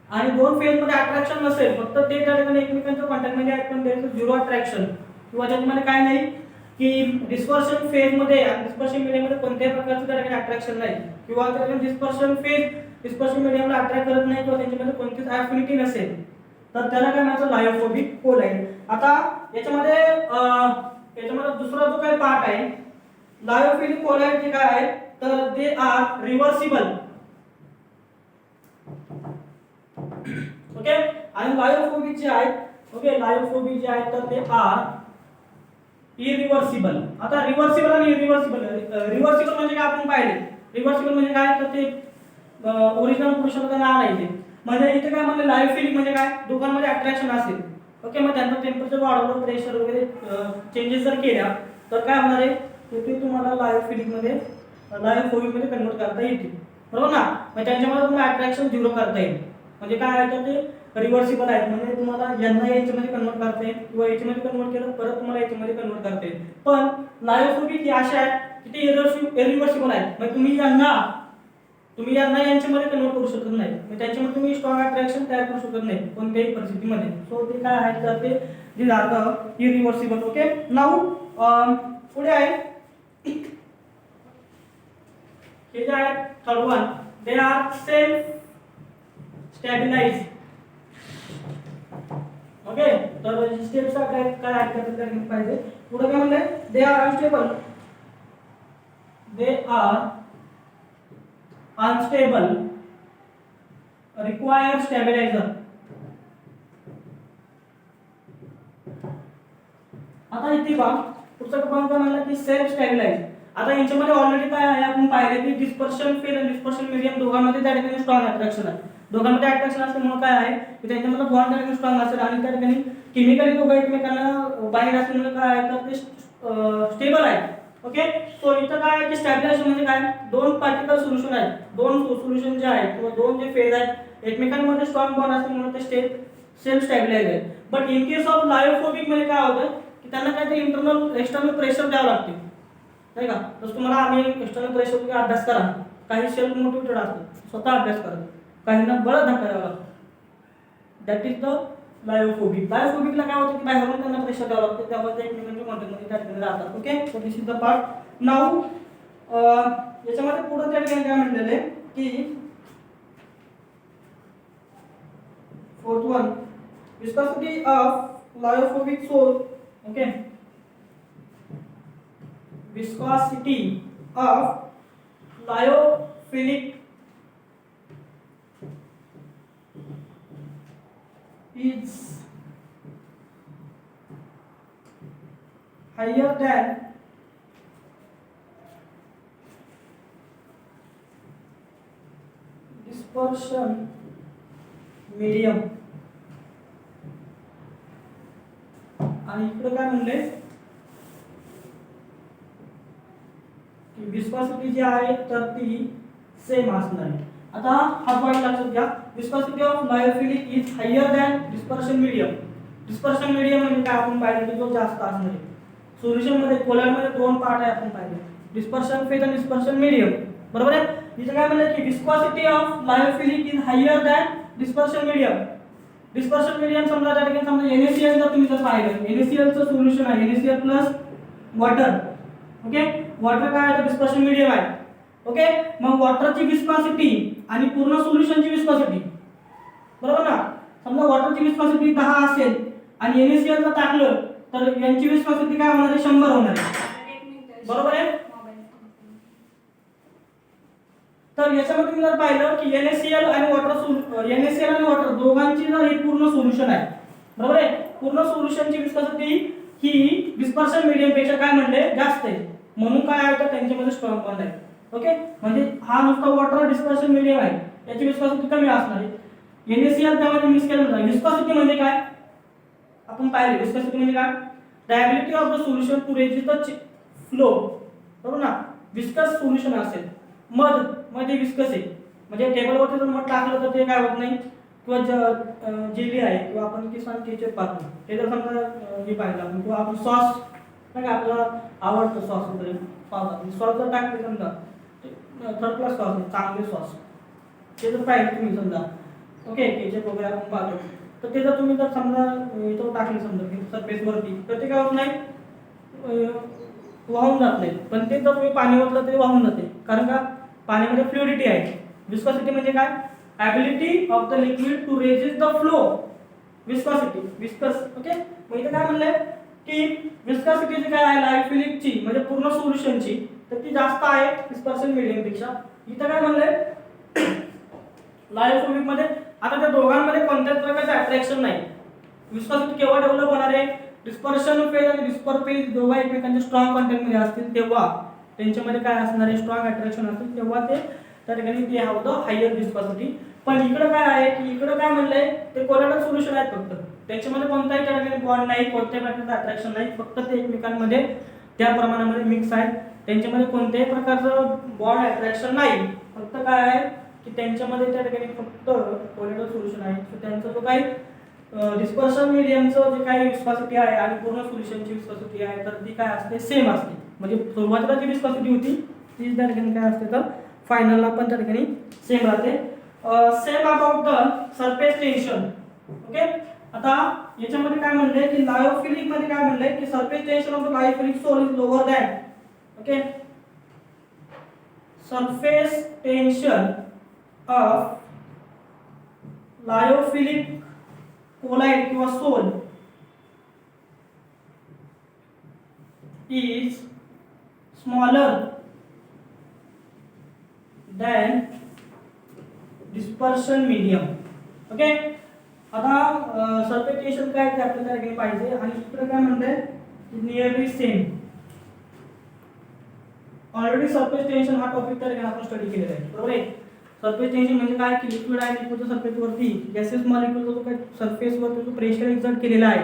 आणि दोन फेज मध्ये अट्रॅक्शन नसेल, फक्त ते त्या ठिकाणी एकमेकांच्या कॉन्टॅक्ट मध्ये आहेत पण देयर इज झिरो अट्रॅक्शन, किंवा त्याच्यामध्ये काय नाही की डिस्पर्शन फेज मध्ये आणि डिस्पर्शन मीडियम मध्ये कोणत्याही प्रकारचं त्या ठिकाणी अट्रॅक्शन नाही, किंवा त्या ठिकाणी डिस्पर्शन फेज डिस्पर्शन मीडियमला अट्रॅक्ट करत नाही, किंवा त्यांच्यामध्ये कोणतीच अफिनिटी नसेल, तर त्याला काय म्हणायचं लायोफोबिक कोलाइड. आता याच्यामध्ये दुसरा जो काही पार्ट आहे लायोफिलिक कोलाइड जे काय आहे तर दे आर रिव्हर्सिबल. ओके, आणि लायोफोबिक जे आहेत, ओके लायोफोबिक जे आहेत तर ते आर इरिव्हर्सिबल. आता रिव्हर्सिबल आणि इरिव्हर्सिबल, रिव्हर्सिबल म्हणजे काय आपण पाहिले, रिव्हर्सिबल म्हणजे काय तर ते ओरिजिनल पोझिशनला त्यांना आणायचे. म्हणजे इथे काय म्हणजे लायोफिलिक म्हणजे काय दोघांमध्ये अट्रॅक्शन असेल. ओके, मग त्यांचं टेम्परेचर वाढवलं, प्रेशर वगैरे चेंजेस जर केल्या तर काय होणार आहे ते तुम्हाला लायोफिलिक मध्ये लायोफोबिक मध्ये कन्वर्ट करता येईल. बरोबर ना, मग त्यांच्यामध्ये तुम्हाला अट्रॅक्शन झिरो करता येईल. म्हणजे काय आहे तर ते रिव्हर्सिबल आहेत, म्हणजे तुम्हाला यांना याच्यामध्ये कन्वर्ट करता येईल किंवा याच्यामध्ये कन्वर्ट केलं परत तुम्हाला याच्यामध्ये कन्वर्ट करता येईल. पण लायोफोबिक ही अशा आहेत की ते इरिव्हर्सिबल आहेत, म्हणजे तुम्ही यांना यांच्यामध्ये कन्वर्ट करू शकत नाही, म्हणजे त्यांच्यामध्ये तुम्ही स्ट्रॉंग अट्रॅक्शन तयार करू शकत नाही कोणत्याही परिस्थितीमध्ये. सो ते काय आहे तर ते इरिव्हर्सिबल. ओके, नाऊ पुढे आहे हे जे आहे third one, they are self stabilize. Okay, तर स्टेप्स काय काय पाहिजे. पुढे काय म्हणले they are unstable, they are unstable, require stabilizer. आता इथे पहा पुढचा पॉइंट काय म्हणला की सेल्फ स्टॅबिलाइज. आता यांच्यामध्ये ऑलरेडी काय आहे आपण पाहिले की डिस्पर्शन फेज आणि डिस्पर्शन मीडियम दोघांमध्ये त्या ठिकाणी स्ट्रॉंग अट्रॅक्शन आहे. दोघांमध्ये अट्रॅक्शन असल्यामुळे काय आहे की त्यांच्यामध्ये बॉन्ड त्या ठिकाणी स्ट्रॉंग असेल आणि त्या ठिकाणी केमिकली दोघं एकमेकांना बाहेर असल्यामुळे काय आहे तर ते स्टेबल आहे. ओके, सो इथं काय आहे की स्टॅबिलायझेशन म्हणजे काय दोन पार्टिकल सोल्युशन आहेत, दोन सोल्युशन जे आहेत किंवा दोन जे फेज आहेत एकमेकांमध्ये स्ट्रॉंग बॉन्ड असल्यामुळे ते सेल्फ स्टॅबिलाइज आहे. But in case of lyophobic मध्ये काय होतं की त्यांना काहीतरी इंटरनल एक्सटर्नल प्रेशर द्यावं लागते, नाही का. तसं तुम्हाला आम्ही एक्सटर्नल प्रेशर वगैरे अभ्यास करा, काही सेल्फ मोटिवेटेड असतात स्वतः अभ्यास करा, काहींना बळच धक्का द्यावा लागतो. That is the lyophobic. लायोफोबिकला काय होतं की बाहेरून त्यांना प्रेशर द्यावं लागतं, त्यामुळे ते एकमेकांच्या कॉन्टॅक्टमध्ये त्या ठिकाणी राहतात. Okay, so this is the part. Now याच्यामध्ये पुढे त्या ठिकाणी काय म्हटलेलं आहे की fourth one viscosity of lyophobic sol. Okay, viscosity of lyophilic is higher than dispersion medium. आणि इकडे काय म्हणले की विस्कोसिटी जी आहे तर ती सेम असणार आहे. आता हा पॉइंट लक्षात घ्या, viscosity of lyophilic is higher than dispersion medium. Dispersion medium म्हणजे काय आपण पाहिले की जो जास्त असणार आहे. सोल्युशन मध्ये कोलाइड मध्ये दोन पार्ट आहे आपण पाहिले, डिस्पर्शन फेज आणि डिस्पर्शन मीडियम. बरोबर आहे. इथे काय म्हणलं की viscosity of lyophilic is higher than dispersion medium. Dispersion medium समजा त्या ठिकाणी समजा NaCl जर तुम्ही जर पाहिलं NaCl चं सोल्युशन आहे NaCl plus water. Okay, water काय आहे डिस्पर्शन मीडियम आहे. ओके, मग वॉटरची विस्कोसिटी आणि पूर्ण सोल्युशनची विस्कोसिटी, बरोबर ना. समजा वॉटरची विस्कोसिटी 10 असेल आणि NaCl जर टाकलं तर यांची विस्कोसिटी काय होणार आहे 100 होणार आहे. बरोबर आहे. तर याच्यामध्ये तुम्ही जर पाहिलं की NaCl आणि NaCl आणि वॉटर दोघांची जर हे पूर्ण सोल्युशन आहे, बरोबर आहे, पूर्ण सोल्युशनची विस्कॉसिटी ही डिस्पर्शन मीडियम पेक्षा काय म्हणले जास्त आहे, म्हणून काय आहे तर त्यांच्यामध्ये स्ट्रॉंग बॉन्ड आहे. ओके, म्हणजे हा नुसता वॉटर डिस्पर्शन मीडियम आहे, याची विस्कॉसिटी कमी असणार आहे. NaCl त्यामध्ये मिक्स केलं जातं. विस्कॉसिटी म्हणजे काय आपण पाहिले, विस्कॉसिटी म्हणजे काय, the ability of the solution to resist the flow, बरोबर ना. विस्कस सोल्युशन असेल, मध मध्ये विस्कस आहे, म्हणजे टेबलवरती जर मध टाकलं तर ते काय होत नाही, किंवा जेली आहे किंवा आपण किसान केचप पाहतो ते जर समजा हे पाहिलं आपण, किंवा आपण सॉस नाही का आपल्याला आवडतं सॉस वगैरे पाहतात, सॉस जर टाकले समजा थर्ड क्लास सॉस चांगले सॉस ते जर पाहिजे तुम्ही समजा, ओके, केचप वगैरे आपण पाहतो, तर ते जर तुम्ही जर समजा इथं टाकले समजा सरफेसवरती तर ते काय होत नाही, वाहून जात नाही. पण ते जर तुम्ही पाणी ओतलं तरी वाहून जाते, कारण का पाण्यामध्ये फ्लुइडिटी आहे. विस्कॉसिटी म्हणजे काय, ability of the liquid to resist the flow, viscosity viscous. Okay, मग इथे काय म्हणलंय की विस्कॉसिटी काय आहे लायोफिलिकची म्हणजे पूर्ण सोल्युशनची, तर ती जास्त आहे डिस्पर्शन मीडियम पेक्षा. इथं काय म्हणलंय लायोफिलिक मध्ये आता त्या दोघांमध्ये कोणत्याच प्रकारचं अट्रॅक्शन नाही. विस्कॉसिटी केव्हा डेव्हलप होणार आहे, डिस्पर्शन फेज आणि डिस्पर फेज दोघा एकमेकांच्या स्ट्रॉंग कॉन्टॅक्ट मध्ये असतील तेव्हा त्यांच्यामध्ये काय असणार आहे, स्ट्रॉंग अट्रॅक्शन असतील तेव्हा ते त्या ठिकाणी ते हवं हायर विस्कॉसिटी. पण इकडे काय आहे की इकडे काय म्हणलंय ते कोलॅटरल सोल्युशन आहेत, फक्त त्यांच्यामध्ये कोणताही त्या ठिकाणी बॉन्ड नाही, कोणत्याही प्रकारचं अट्रॅक्शन नाही, फक्त ते एकमेकांमध्ये त्या प्रमाणामध्ये मिक्स आहेत, त्यांच्यामध्ये कोणत्याही प्रकारचं बॉन्ड अट्रॅक्शन नाही, फक्त काय आहे की त्यांच्यामध्ये त्या ठिकाणी फक्त कोलॅटरल सोल्युशन आहे. तर त्यांचा जो काही डिस्पर्शन मीडियमचं जे काही विस्कॉसिटी आहे आणि पूर्ण सोल्युशनची विस्कॉसिटी आहे तर ती काय असते, सेम असते. म्हणजे सुरुवातीला जी विस्कॉसिटी होती ती त्या ठिकाणी काय असते तर फायनलला पण त्या ठिकाणी सेम राहते. Same about the surface tension. Okay, आता याच्यामध्ये काय म्हणले की लायोफिलिक मध्ये काय म्हणले की surface tension of the lyophilic sol is lower than, okay, surface tension of lyophilic colloid किंवा sol is smaller than dispersion medium. Okay, आता सरफेस टेन्शन काय ते आपल्याला काय पाहिजे, आणि इकडे काय म्हणते nearly same. Already surface tension हा टॉपिक तर आपण स्टडी केलेला आहे, बरोबर आहे. सरफेस टेन्शन म्हणजे काय की लिक्विड आहे, लिक्विडच्या सरफेसवरती गॅसेस मॉलिक्यूलचा जो काही सरफेसवरती जो प्रेशर एक्झर्ट केलेला आहे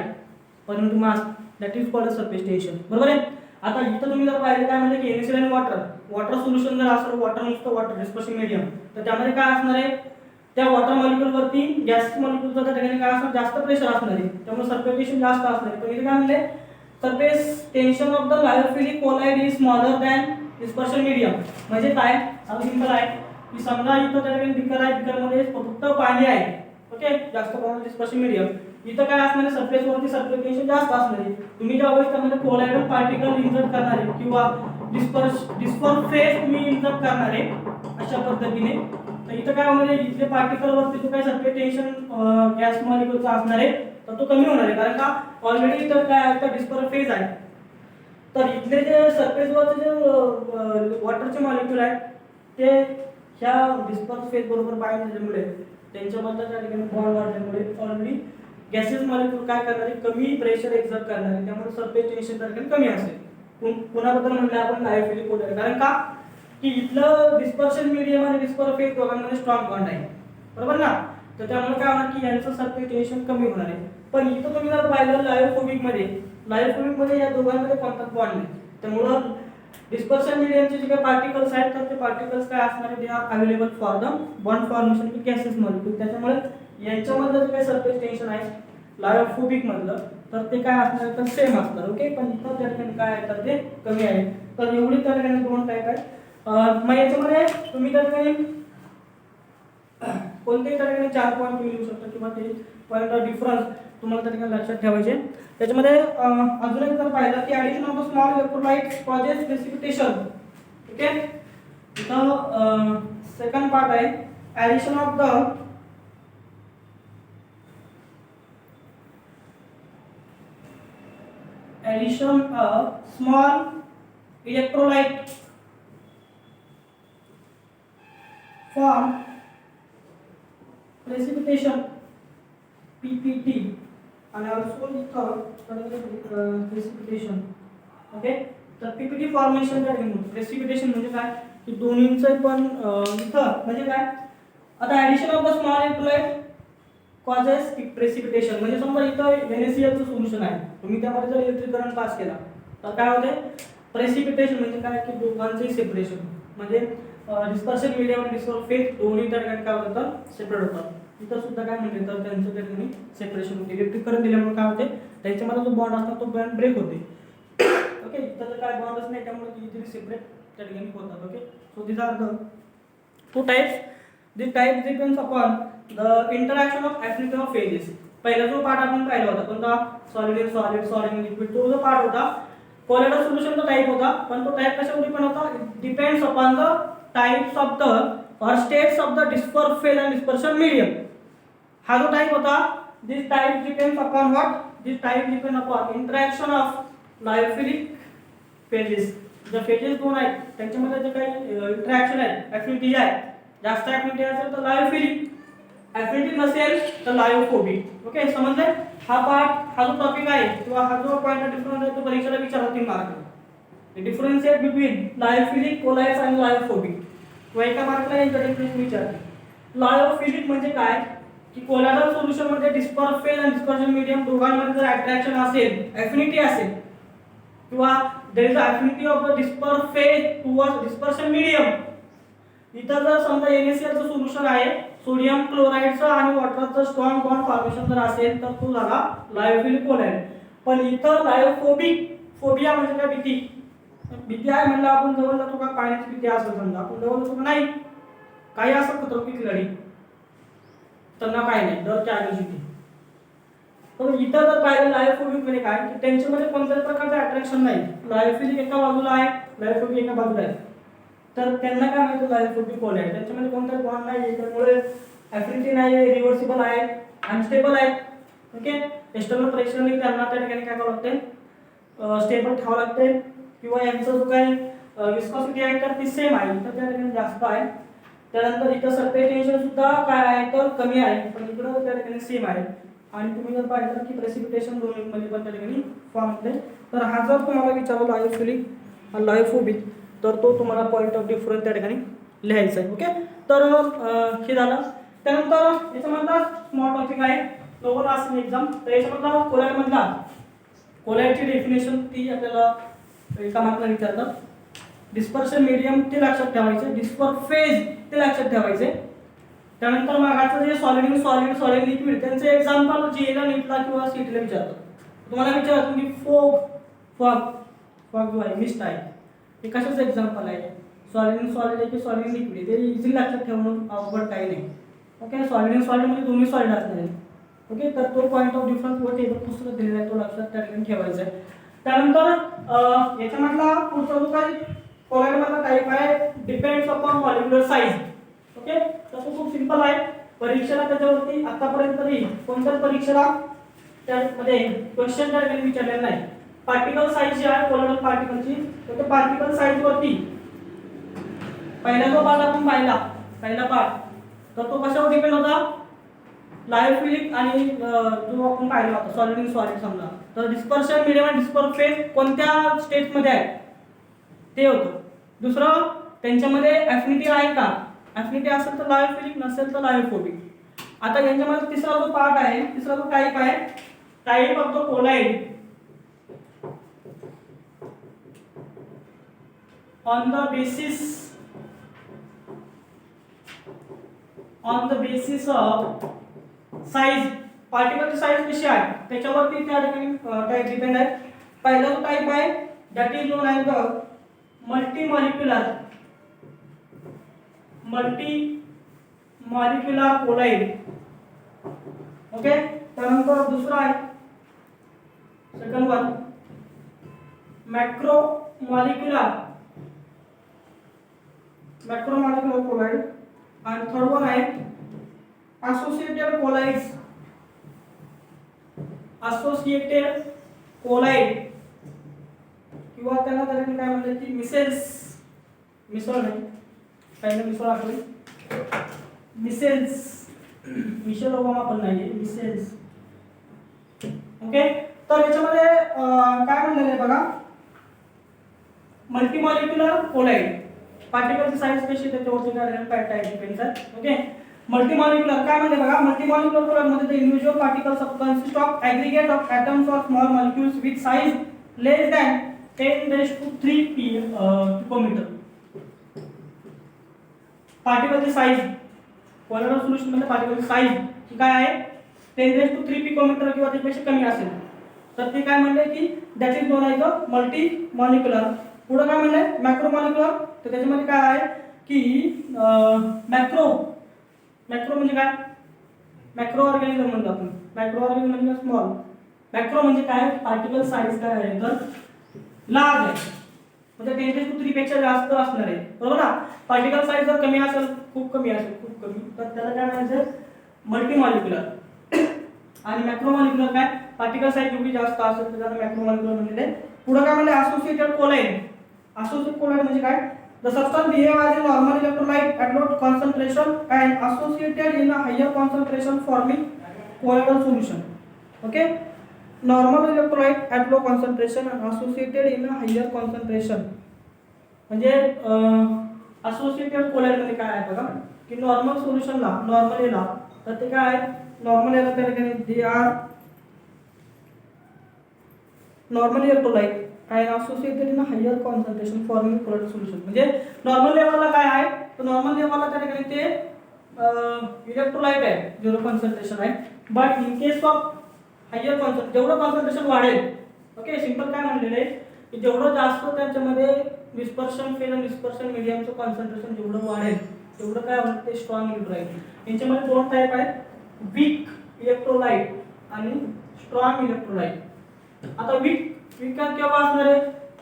परंतु mass, that is called surface tension, बरोबर आहे. आता इथं तुम्ही जर पाहिलं काय म्हणजे की NaCl आणि वॉटर सोल्युशन जर असेल, वॉटर नुसतं वॉटर डिस्पर्शन मीडियम, तर त्यामध्ये काय असणार आहे, त्या वॉटर मॉलिक्यूल वरती गॅस मॉलिक्यूलचा त्या ठिकाणी काय असणार, जास्त प्रेशर असणार आहे, त्यामुळे सरफेस टेन्शन जास्त असणार आहे. तर इथे काय म्हणले surface tension of the lyophilic colloid is smaller than dispersion medium. म्हणजे काय, आता सिंपल आहे की समजा इथं त्या ठिकाणी बिकर आहे, बिकर मध्ये फक्त पाणी आहे, ओके, जास्त प्रमाणात डिस्पर्शन मीडियम, इथं काय असणार आहे सरफेस वरती सरफेस टेन्शन जास्त असणार आहे. तुम्ही ज्या वेळेस त्यामध्ये कोलाइडल पार्टिकल इंजर्ट करणार आहे किंवा डिस्पर फेज तुम्ही इंजर्ट करणार आहे अशा पद्धतीने, तर इथं काय होणार आहे, इथले पार्टिकल वरती जो काही सरफेस टेन्शन गॅस मॉलिक्यूलचा असणार आहे तर तो कमी होणार आहे, कारण का ऑलरेडी इथं काय आहे तर डिस्पर फेज आहे. तर इथले जे सरफेसवरचे जे वॉटरचे मॉलिक्यूल आहेत ते ह्या डिस्पर्स फेज बरोबर बाइंड झाल्यामुळे त्यांच्याबद्दल त्या ठिकाणी बॉन्ड वाढल्यामुळे ऑलरेडी गॅसेस मॉलिक्यूल काय करणार आहे, कमी प्रेशर एक्झर्ट करणार आहे, त्यामुळे सरफेस टेन्शन त्या ठिकाणी कमी असेल. कुणाबद्दल म्हणलं आपण लायोफिलिक कोलाइड, कारण का की इथलं डिस्पर्शन मीडियम आणि डिस्पर फेज दोघांमध्ये स्ट्रॉंग बॉन्ड आहे, बरोबर ना. तर त्यामुळे काय होणार की यांचं सरफेस टेन्शन कमी होणार आहे. पण इथं तुम्ही जर पाहिलं लायोफोबिक मध्ये या दोघांमध्ये कोणताच बॉन्ड नाही, त्यामुळे डिस्पर्शन मीडियमचे जे काही पार्टिकल्स आहेत तर ते पार्टिकल्स काय असणार आहे, they are available for the bond formation with gases molecule. त्याच्यामुळे यांच्यामधलं जे काही सरफेस टेन्शन आहे लायोफोबिक मधलं तर ते काय असणार तर सेम असणार, ओके. पण इथं त्या ठिकाणी काय आहे तर ते कमी आहे. तर एवढी त्या ठिकाणी दोन टाईप आहे. मग याच्यामध्ये तुम्ही त्या ठिकाणी कोणतेही त्या ठिकाणी 4 पॉईंट तुम्ही लिहू शकता किंवा ते पॉईंट ऑफ डिफरन्स तुम्हाला त्या ठिकाणी लक्षात ठेवायचे. त्याच्यामध्ये अजून एक जर पाहिलं की addition of the small electrolyte causes precipitation, okay. इथं सेकंड पार्ट आहे addition of the addition of small electrolyte form precipitation PPT आणि ऑल्सो इथं प्रेसिपिटेशन. ओके, तर पीपीटी फॉर्मेशन काय म्हणतो प्रेसिपिटेशन म्हणजे काय की दोन्हींचं पण इथं म्हणजे काय आता addition of the small electrolyte causes precipitation म्हणजे समजा इथं NaCl चं सोल्युशन आहे तुम्ही त्यामध्ये जर इलेक्ट्रिक करंट पास केला तर काय होते प्रेसिपिटेशन म्हणजे काय की दोघांचे सेपरेशन म्हणजे डिस्पर्शन मीडियम आणि डिस्पर्स फेज दोन्ही त्या ठिकाणी काय होतात सेपरेट होतात. इथं सुद्धा काय म्हणते तर त्यांचं त्या ठिकाणी सेपरेशन होते इलेक्ट्रिक करंट दिल्यामुळे काय होते त्यांच्यामध्ये जो बॉन्ड असतो तो बॉन्ड ब्रेक होते. ओके, इथं तर काय बॉन्डच नाही त्यामुळे ती इझिली सेपरेट त्या ठिकाणी होतात. Okay, so this are the two types. This type depends upon the interaction of affinity of phases. पहिला जो पार्ट आपण पाहिला होता कोणता solid in solid solid in liquid तो जो पार्ट होता कोलेडल सोल्युशनचा टाइप होता पण तो टाइप कशावर डिपेंड होता depends upon the types of the or states of the disperse phase and dispersion medium. हा जो टाइप होता this type depends upon what this type depend upon interaction of lyophilic phases. जे phases दोन आहेत त्यांच्यामध्ये जे काही इंटरॅक्शन आहे ॲफिनिटी आहे जास्त ॲफिनिटी असेल तर लायोफिलिक ॲफिनिटी नसेल तर लायोफोबिक. ओके, समजले. हा पार्ट हा जो टॉपिक आहे किंवा हा जो पॉईंट डिफरन्स आहे तो परीक्षेला विचारला 3 mark differentiate between lyophilic colloids आणि लायोफोबिक किंवा एका मार्कला यांचा डिफरन्स विचारते. लायोफिलिक म्हणजे काय की कोलायडल सोल्युशन मध्ये डिस्पर्स फेज आणि डिस्पर्शन मीडियम दोघांमध्ये जर अट्रॅक्शन असेल ॲफिनिटी असेल किंवा there is affinity of the disperse phase towards dispersion medium. इथं जर समजा NaCl चं सोल्युशन आहे सोडियम क्लोराइडचं आणि वॉटरचं स्ट्रॉंग बॉन्ड फॉर्मेशन जर असेल तर तो झाला लायोफिलिक कोलाइड. पण इथं लायोफोबिक फोबिया म्हणजे काय भीती भीती आहे म्हणलं आपण जवळ जातो का पाण्याची भीती असेल समजा आपण जवळ जातो का नाही काही असं खतरो किती लढी त्यांना काय नाही डर त्या आधीची भीती. तर इथं जर पाहिलं लायोफोबिक म्हणजे काय की त्यांच्यामध्ये कोणत्याच प्रकारचं अट्रॅक्शन नाही लायोफिलिक एका बाजूला आहे लायोफोबिक एका बाजूला आहे तर त्यांना काय माहिती लायोफोबिक कोलाइड त्यांच्यामध्ये कोणताच बॉन्ड नाही त्यामुळे ॲफिनिटी नाही रिव्हर्सिबल आहे अनस्टेबल आहे. ओके, एक्सटर्नल प्रेशरने त्यांना त्या ठिकाणी काय करावं लागते स्टेबल ठेवावं लागते किंवा यांचं जो काही विस्कॉसिटी आहे तर ती सेम आहे तर त्या ठिकाणी जास्त आहे. त्यानंतर इथं सरफेस टेन्शन सुद्धा काय आहे तर कमी आहे पण इकडं त्या ठिकाणी सेम आहे. आणि तुम्ही जर पाहिलं की प्रेसिपिटेशन दोन्हीमध्ये पण त्या ठिकाणी फॉर्म होते. तर हा जर तुम्हाला विचारला लायोफिलिक आणि लायोफोबिक तर तो तुम्हाला पॉईंट ऑफ डिफरन्स त्या ठिकाणी लिहायचा आहे. ओके, तर हे झालं. त्यानंतर याच्यामधला स्मॉल टॉपिक आहे लोअर लास्ट एक्झाम तर याच्यामधला कोलाइडमधला कोलाइडची डेफिनेशन ती आपल्याला एका मार्कला विचारतात. डिस्पर्शन मीडियम ते लक्षात ठेवायचे डिस्पर्स फेज ते लक्षात ठेवायचे. त्यानंतर मागाचं जे सॉलिड सॉलिड सॉलिड लिक्विड त्यांचे एक्झाम्पल जीएला नीटला किंवा सीटीला विचारतात. तुम्हाला विचारतो की फॉग फॉग जो आहे मिस्ट आहे हे कशाचं एक्झाम्पल आहे सॉलिड सॉलिड आहे की सॉलिड लिक्विड ते इझिली लक्षात ठेवणं अवघड काही नाही. ओके, सॉलिड सॉलिड म्हणजे दोन्ही सॉलिड असणार आहे. ओके, तर तो पॉईंट ऑफ डिफरन्स वर टेबल पुस्तकात दिलेला आहे तो लक्षात त्या ठिकाणी ठेवायचा आहे. त्यानंतर याच्यामधला पुढचा जो काही कोलाइडमधला टाइप आहे depends upon molecular size. Okay, तर तो खूप सिंपल आहे परीक्षेला त्याच्यावरती आतापर्यंत तरी कोणत्याच परीक्षेला त्यामध्ये क्वेश्चन त्या ठिकाणी विचारलेला नाही. पार्टिकल साइज जी आहे कोलाइडल पार्टिकलची तर ते पार्टिकल साइज वरती पहिला जो पार्ट आपण पाहिला पहिला पार्ट तर तो कशावर डिपेंड होता लायोफिलिक आणि जो आपण पाहिला होता सॉलिड इन सॉलिड समजा तर डिस्पर्शन मीडियम आणि डिस्पर्स फेज कोणत्या स्टेट मध्ये आहे ते होतं. दुसरं त्यांच्यामध्ये ॲफिनिटी आहे का ॲफिनिटी असेल तर लायोफिलिक नसेल तर लायोफोबिक. आता यांच्यामध्ये तिसरा जो पार्ट आहे तिसरा जो टाइप आहे type of the colloid on the basis of size particle size कशी आहे त्याच्यावरती त्या ठिकाणी टाइप डिपेंड आहे. पहिला जो टाइप आहे that is known as the multimolecular colloid. Okay, त्यानंतर दुसरा आहे सेकंड वन मॅक्रोमॉलिक्युलर कोलाइड आणि थर्ड वन आहे असोसिएटेड कोलाइड किंवा त्याला काय म्हणतात की मिसळ नाही पहिलं मिसळ आठवली मिसेल्स, मिशेल ओबामा पण नाही, मिसेल्स. ओके, तर याच्यामध्ये काय म्हणलेलं आहे बघा, मल्टीमॉलिक्युलर कोलाइड, पार्टिकलची साईज कशी त्याच्यावरती काय डिपेंड्स आहे. ओके, मल्टीमॉलिक्युलर काय म्हणजे बघा, मल्टीमॉलिक्युलर कोलाइड मध्ये the individual particles consist of aggregate of atoms or small molecules with size less than 10⁻³ picometre. पार्टिकलची साईज कोलाइडल सोल्युशन मध्ये पार्टिकलची साईज काय आहे, 10⁻³ पिकोमीटर किंवा त्यापेक्षा कमी असेल तर ते काय म्हणले की that is known as multimolecular. पुढे काय म्हणले, मॅक्रो मॉलिक्युलर, तर त्याच्यामध्ये काय आहे की मॅक्रो म्हणजे काय, मॅक्रो ऑर्गॅनिझम म्हणतो आपण. मॅक्रो ऑर्गॅनिझम म्हणजे स्मॉल, मॅक्रो म्हणजे काय, पार्टिकल साईज काय आहे तर लार्ज आहे, म्हणजे 10⁻³ पेक्षा जास्त असणार आहे, बरोबर ना. पार्टिकल साईज जर कमी असेल, खूप कमी असेल, खूप कमी, तर त्याला काय म्हणायचं, मल्टी मॉलिक्युलर. आणि मॅक्रो मॉलिक्युलर काय, पार्टिकल साईज जेवढी जास्त असेल तर त्याला मॅक्रो मॉलिक्युलर म्हणलेले. पुढे काय म्हणले, असोसिएटेड कोलाइड. असोसिएटेड कोलाइड म्हणजे काय, the substance behave as a normal electrolyte at low concentration and associated in a higher concentration forming colloidal solution. Okay, normal electrolyte at low concentration and associated in a higher concentration. म्हणजे associated colloid मध्ये काय आहे बघा, की normal सोल्युशनला, normal एला, तर ते काय आहे, नॉर्मल एला त्या ठिकाणी they are normal electrolyte and associated in a higher concentration forming colloidal solution. म्हणजे नॉर्मल लेवलला काय आहे, तर नॉर्मल लेवलला त्या ठिकाणी ते इलेक्ट्रोलाइट आहे, झिरो कॉन्सन्ट्रेशन आहे. But in case of higher concentration, जेवढं कॉन्सन्ट्रेशन वाढेल, ओके, सिंपल काय म्हणलेलं आहे की जेवढं जास्त त्याच्यामध्ये डिस्पर्शन फेज आणि डिस्पर्शन मीडियमचं कॉन्सन्ट्रेशन जेवढं वाढेल तेवढं काय होतं, ते स्ट्रॉंग इलेक्ट्रोलाइट. यांच्यामध्ये दोन टाईप आहेत, वीक इलेक्ट्रोलाइट आणि स्ट्रॉंग इलेक्ट्रोलाइट. आता वीक केव्हा असणार आहे,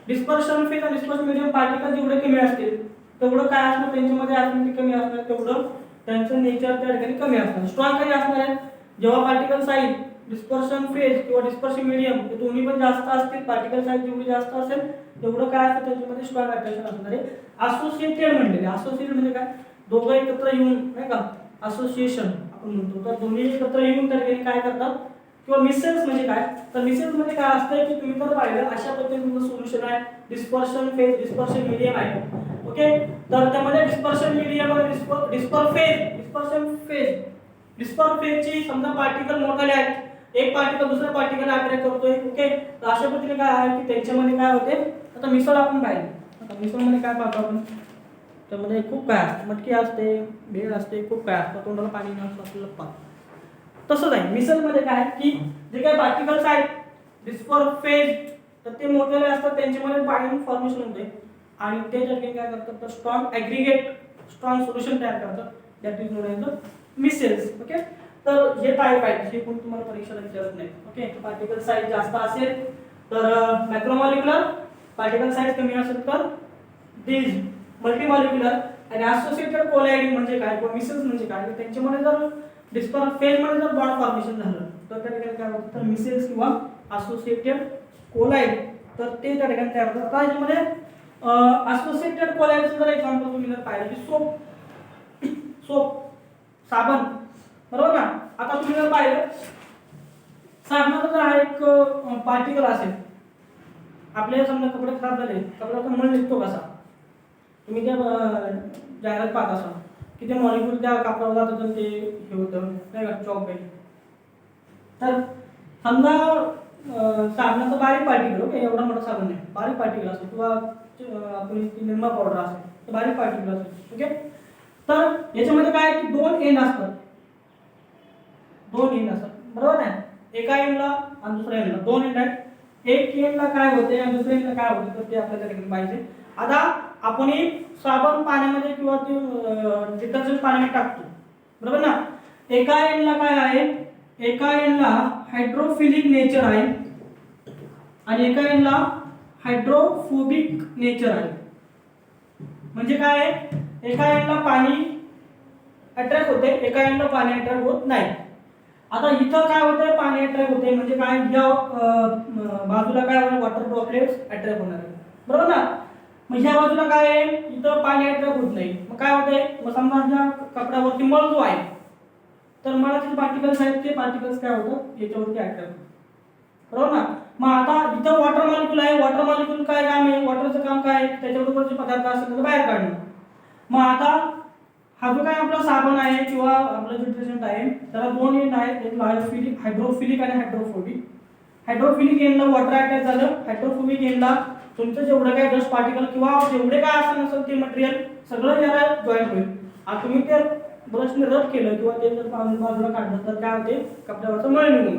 डिस्पर्शन फेज आणि डिस्पर्शन मीडियम पार्टिकल जेवढे कमी असतील तेवढं काय असणार, त्यांच्यामध्ये ऍफिनिटी कमी असणार, तेवढं त्यांचं नेचर त्या ठिकाणी कमी असणार. स्ट्रॉंग कधी असणार आहे, जेव्हा पार्टिकल साईज, डिस्पर्शन फेज किंवा डिस्पर्शन मीडियम हे दोन्ही पण जास्त असतील, पार्टिकल साईज जेवढी जास्त असेल तेवढं काय असेल त्याच्यामध्ये स्ट्रॉंग अट्रॅक्शन असणार आहे. असोसिएटेड म्हणलेले, असोसिएटेड म्हणजे काय, दोघं एकत्र येऊन, नाही का, असोसिएशन आपण म्हणतो, तर दोन्ही एकत्र येऊन त्या ठिकाणी काय करतात. किंवा मिसेल्स म्हणजे काय, तर मिसेल्स मध्ये काय असतं की तुम्ही जर पाहिलं अशा पद्धतीचं सोल्युशन आहे, डिस्पर्शन फेज, डिस्पर्शन मीडियम आहे. ओके, तर त्यामध्ये डिस्पर्शन मीडियम आणि डिस्पर फेजची समजा पार्टिकल मोठाले आहेत, एक पार्टिकल दुसऱ्या पार्टिकल अट्रॅक्ट करतोय. ओके, तर अशा पद्धतीने काय आहे की त्यांच्यामध्ये काय होते, आता मिसळ आपण पाहिली, आता मिसळमध्ये काय पाहतो आपण, त्यामध्ये खूप काय असते, मटकी असते, भेळ असते, खूप काय असतं, तोंडाला पाणी नसतं आपल्याला पाहतो. तसंच आहे मिसलमध्ये काय की जे काही पार्टिकल्स आहेत डिस्पर फेज, तर ते मोठे असतात, त्यांच्यामध्ये पाणी फॉर्मेशन होते आणि ते ठिकाणी काय करतात, तर स्ट्रॉंग ॲग्रीगेट, स्ट्रॉंग सोल्युशन तयार करतात, that is known as micelles. Okay, तर हे टाईप आहेत, हे कोण तुम्हाला परीक्षेला विचारत नाही. ओके, पार्टिकल साईज जास्त असेल तर मॅक्रोमॉलिक्युलर, पार्टिकल साईज कमी असेल तर दिस मल्टीमॉलिक्युलर. आणि असोसिएटेड कोलाइड म्हणजे काय किंवा मिसेल्स म्हणजे काय, त्यांच्यामध्ये जर डिस्पर फेज मध्ये जर बॉन्ड फॉर्मेशन झालं तर त्या ठिकाणी काय होतं, तर मिसेल्स किंवा असोसिएटेड कोलाइड, तर ते त्या ठिकाणी तयार होतात. आता याच्यामध्ये असोसिएटेड कोलाइडचं जर एक्झाम्पल तुम्ही जर पाहिलं की सोप साबण, बरोबर ना. आता तुम्ही जर पाहिलं साबणाचा जर हा एक पार्टिकल असेल, आपले समजा कपडे खराब झाले, कपड्याचा मळ निघतो कसा, तुम्ही त्या जाहिरात पाहत असाल की ते मॉलिक्यूल त्या कापडावर जातं तर ते हे होतं, नाही का, चॉक आहे. तर समजा साबणाचं बारीक पार्टिकल, ओके, एवढा मोठा साबण नाही, बारीक पार्टिकल असेल किंवा आपण निरमा पावडर असेल तर बारीक पार्टिकल असेल. ओके, तर याच्यामध्ये काय की दोन एंड असतात, बरोबर ना. एका एंडला आणि दुसऱ्या एंडला दोन एंड आहेत, एक एंडला काय होते आणि दुसऱ्या एंडला काय होते, तर ते आपल्याला ठिकाणी पाहिजे. आता आपण साबण पाण्यामध्ये किंवा ते डिटर्जंट पाण्यामध्ये टाकतो, बरोबर ना. एका एंडला काय आहे, एका एंडला हायड्रोफिलिक नेचर आहे आणि एका एंडला हायड्रोफोबिक नेचर आहे. म्हणजे काय आहे, एका एंडला पाणी अट्रॅक्ट होते, एका एंडला पाणी अट्रॅक्ट होत नाही. आता इथं काय होतंय, पाणी अट्रॅक्ट होते म्हणजे काय, या बाजूला काय होणार, वॉटर ड्रॉपलेट्स अट्रॅक्ट होणार आहे, बरोबर ना. मग ह्या बाजूला काय आहे, इथं पाणी अट्रॅक्ट होत नाही. मग काय होतंय, मग समजा ह्या कपड्यावरती मळ जो आहे, तर मळाचे पार्टिकल्स आहेत ते पार्टिकल्स काय होतात, याच्यावरती अट्रॅक्ट होतात. बरोबर ना. मग आता इथं वॉटर मॉलिक्यूल आहे, वॉटर मॉलिक्यूल काय काम आहे, वॉटरचं काम काय आहे, त्याच्याबरोबर जे पदार्थ असतात ते बाहेर काढणं. मग आता हा जो काय आपला साबण आहे किंवा आपलं डिटर्जंट आहे, त्याला दोन एंड आहेत, एक हायड्रोफिलिक आणि हायड्रोफोबिक. हायड्रोफिलिक एंडला वॉटर अटॅच झालं, हायड्रोफोबिक एंडला तुमचं जेवढं काय डस्ट पार्टिकल किंवा जेवढे काय असं नसेल ते मटेरियल सगळं याला जॉईन होईल. आता तुम्ही ते ब्रशने रब केलं किंवा ते जर बाजूला काढलं तर काय होते, कपड्यावरचं मळ निघून.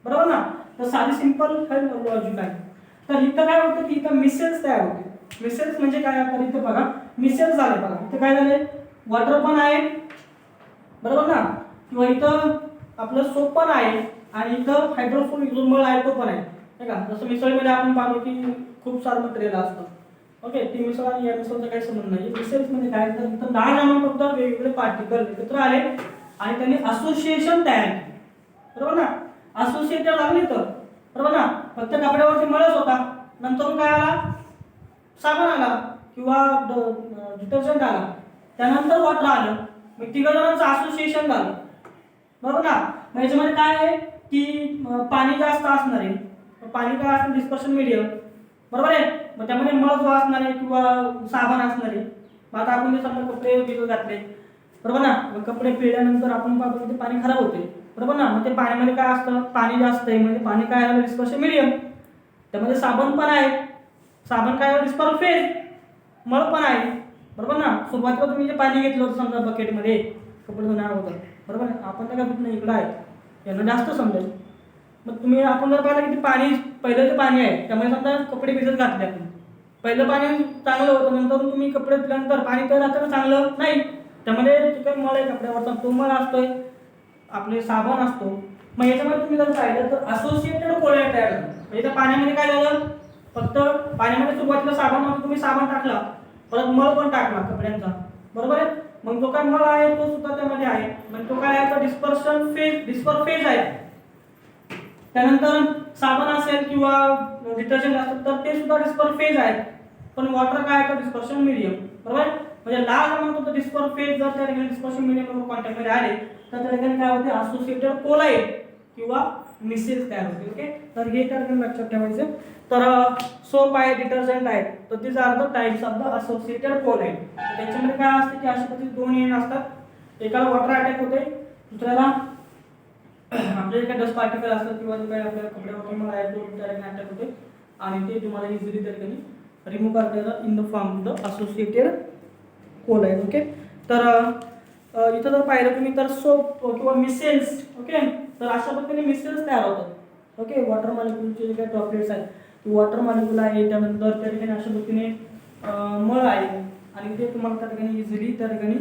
बरोबर ना. तर साधी सिंपल लॉजिक आहे. तर इथं काय होतं की इथं मिसेल्स तयार होते. मिसेल्स म्हणजे काय, आता इथं बघा मिसेल्स झाले. बघा इथं काय झाले, वॉटर पण आहे, बरोबर ना, किंवा इथं आपलं सोप पण आहे आणि इथं हायड्रोफोबिक जो मळ आहे तो पण आहे, नाही का. जसं मिसळमध्ये आपण पाहतो की खूप सारं मटेरियल असतं. ओके, ती मिसळ आणि या मिसळचा काही संबंध नाही. मिसेल्स म्हणजे काय, तर इथं लहान अमाऊंट ऑफ वेगवेगळे पार्टिकल एकत्र आले आणि त्यांनी असोसिएशन तयार केले. बरोबर ना. असोसिएटेड लागले तर, बरोबर ना. फक्त कपड्यावरती मळच होता, नंतर काय आला, साबण आला किंवा डिटर्जंट आला, त्यानंतर वॉटर आलं. मग तिघ जणांचं असोसिएशन झालं. बरोबर ना. मग याच्यामध्ये काय आहे की पाणी जास्त असणार आहे. पाणी काय असणार, डिस्पर्शन मीडियम, बरोबर आहे. मग त्यामध्ये मळ जो असणार आहे किंवा साबण असणार आहे. मग आता आपण जे समजा कपडे भिजत घातले, बरोबर ना, मग कपडे पिळल्यानंतर आपण पाहतो ते पाणी खराब होते, बरोबर ना. मग ते पाण्यामध्ये काय असतं, पाणी जास्त आहे म्हणजे पाणी काय आहे, डिस्पर्शन मीडियम. त्यामध्ये साबण पण आहे, साबण काय डिस्पर्शन फेज, मळ पण आहे, बरोबर ना. सुरुवातीला तुम्ही जे पाणी घेतलं होतं समजा बकेटमध्ये कपडे धुणार होतं, बरोबर आहे, आपण तर काय धुत नाही, इकडं आहे, यांना जास्त समजेल. मग तुम्ही आपण जर पाहिलं की पाणी पहिलं जे पाणी आहे त्यामुळे समजा कपडे भिजत घातले आपण, पहिलं पाणी चांगलं होतं, नंतर तुम्ही कपडे धुतल्यानंतर पाणी तर राहतं चांगलं नाही, त्यामध्ये चिकन मळ आहे कपड्यावरचा तो मळ असतोय, आपले साबण असतो. मग याच्यामध्ये तुम्ही जर पाहिलं तर असोसिएटेड कोलॅट तयार झालं. म्हणजे त्या पाण्यामध्ये काय झालं, फक्त पाण्यामध्ये सुरुवातीला साबण होतं, तुम्ही साबण टाकला, परत मळ पण टाकला कपड्यांचा, बरोबर आहे. मग जो काय मळ आहे तो सुद्धा त्यामध्ये आहे, म्हणजे तो काय आहे, तो डिस्पर फेज आहे. त्यानंतर साबण असेल किंवा डिटर्जंट असेल तर ते सुद्धा डिस्पर फेज आहे. पण वॉटर काय आहे, तर डिस्पर्शन मीडियम, बरोबर. म्हणजे large amount of the disperse phase जर त्या ठिकाणी डिस्पर्शन मीडियम कॉन्टॅक्ट मध्ये आले तर त्या ठिकाणी काय होते, असोसिएटेड कोलाइड किंवा मिसेल्स तयार होते. ओके, तर हे त्या ठिकाणी लक्षात ठेवायचं. तर सोप आहे, डिटर्जंट आहे, तर these are the types of the associated colloid. त्याच्यामध्ये काय असते की अशा पद्धतीने दोन एंड असतात, एकाला वॉटर अटॅक होते, दुसऱ्याला आपले जे काही डस्ट पार्टिकल असतात किंवा जे काही आपल्या कपड्यावरती मळ आहे तो त्या ठिकाणी अटॅक होते आणि ते तुम्हाला इझिली त्या ठिकाणी रिमूव्ह करता येतात in the form the associated colloid. Okay, तर इथं जर पाहिलं तुम्ही तर सोप किंवा मिसेल्स, ओके, तर अशा पद्धतीने मिसेल्स तयार होतात. ओके, वॉटर मॉलिक्यूलचे जे काही ड्रॉपलेट्स आहेत, वॉटर मॉलिक्यूल आहे, त्यानंतर त्या ठिकाणी अशा पद्धतीने मळ आहे आणि ते तुम्हाला त्या ठिकाणी इझिली त्या ठिकाणी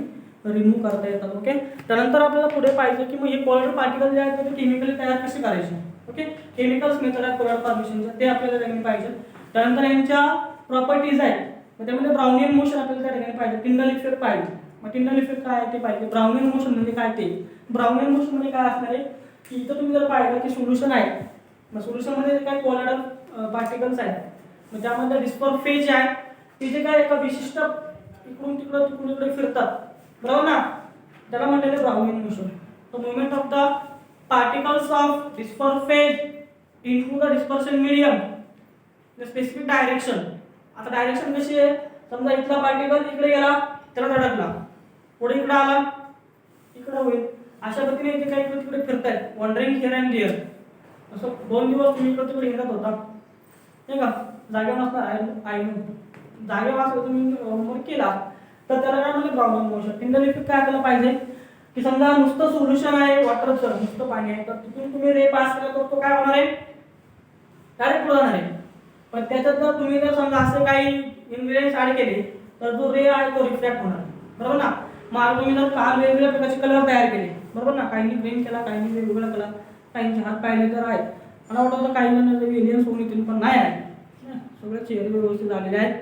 रिमूव्ह करता येतात. ओके, त्यानंतर आपल्याला पुढे पाहिजे की मग हे कोलॉइड पार्टिकल जे आहेत ते केमिकली तयार कसे करायचे. ओके, केमिकल्स मेथड आहे कोलॉइड फॉर्मेशनचं, ते आपल्याला त्या ठिकाणी पाहिजे. त्यानंतर यांच्या प्रॉपर्टीज आहेत, मग त्यामध्ये ब्राउनियन मोशन आपल्याला त्या ठिकाणी पाहिजे, टिंडल इफेक्ट पाहिजे. मग टिंडल इफेक्ट काय आहे ते पाहिजे. ब्राउनियन मोशन म्हणजे काय, ते ब्राउनियन मोशन म्हणजे काय असणार आहे की इथं तुम्ही जर पाहिलं की सोल्युशन आहे, मग सोल्युशनमध्ये जे काही कोलॉइडल पार्टिकल्स आहेत, मग त्यामध्ये डिस्पर फेज आहे, ते जे काय एका विशिष्ट इकडून तिकडे फिरतात, बरोबर ना, त्याला म्हणलेलं Brownian motion. The movement of the particles of disperse phase into the dispersion medium the specific direction. आता डायरेक्शन कशी आहे, समजा इथला पार्टिकल इकडे गेला त्याला धडकला, पुढे इकडे आला इकडे होईल, अशा पद्धतीने इथे काही इकडे तिकडे फिरतायत, वॉन्डरिंग हिअर अँड देअर. असं 2 दिवस तुम्ही इकडे तिकडे हिंडत होता, नाही का, जागेवर नसणार जागेवर असं तुम्ही मग केला तर त्याला काय म्हणजे ब्राउनियन मोशन. टिंडल इफेक्ट काय आपल्याला पाहिजे की समजा नुसतं सोल्युशन आहे वॉटरचं, नुसतं पाणी आहे, तर तिथून तुम्ही रे पास केला तर तो काय होणार आहे, डायरेक्ट पुढे जाणार आहे. पण त्याच्यात जर तुम्ही जर समजा असे काही इन्ग्रेडियंट्स ऍड केले तर जो रे आहे तो रिफ्रॅक्ट होणार, बरोबर ना. मग तुम्ही जर काल वेगवेगळ्या प्रकारचे कलर तयार केले, बरोबर ना, काहींनी ग्रीन केला, काहींनी वेगवेगळा कलर, काहींचे हात पाहिले तर आहेत, मला वाटतं काही जण एलियन्स होऊन येतील पण नाही आहे, सगळे चेहरे व्यवस्थित झालेले आहेत.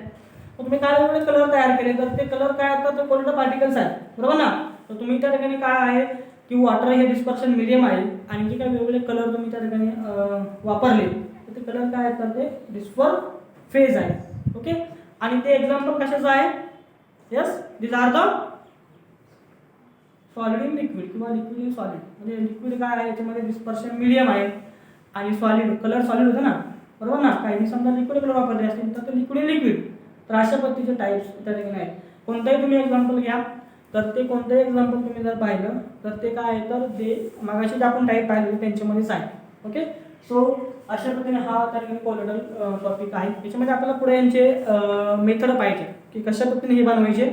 तर तुम्ही काय वेगवेगळे कलर तयार केले तर ते कलर काय असतात, ते कोल्ड पार्टिकल्स आहेत, बरोबर ना. तर तुम्ही त्या ठिकाणी काय आहे की वॉटर हे डिस्पर्शन मीडियम आहे आणि जे काही वेगवेगळे कलर तुम्ही त्या ठिकाणी वापरले तर ते कलर काय आहेत, तर ते डिस्पर फेज आहे. ओके, आणि ते एक्झाम्पल कशाचं आहे? Yes, this are the solid in liquid किंवा लिक्विड इन सॉलिड. म्हणजे लिक्विड काय आहे, याच्यामध्ये डिस्पर्शन मीडियम आहे आणि सॉलिड कलर सॉलिड होतं ना, बरोबर ना. काही समजा लिक्विड कलर वापरले असतील तर ते लिक्विड इन लिक्विड. तर अशा पद्धतीचे टाईप्स त्या ठिकाणी आहेत. कोणताही तुम्ही एक्झाम्पल घ्या, तर ते कोणतंही एक्झाम्पल तुम्ही जर पाहिलं तर ते काय आहे, तर ते मागाशी जे आपण टाईप पाहिले त्यांच्यामध्येच आहे. ओके, सो अशा पद्धतीने हा त्या ठिकाणी कोलोइडल टॉपिक आहे. याच्यामध्ये आपल्याला पुढे यांचे मेथड पाहिजे की कशा पद्धतीने हे बनवायचे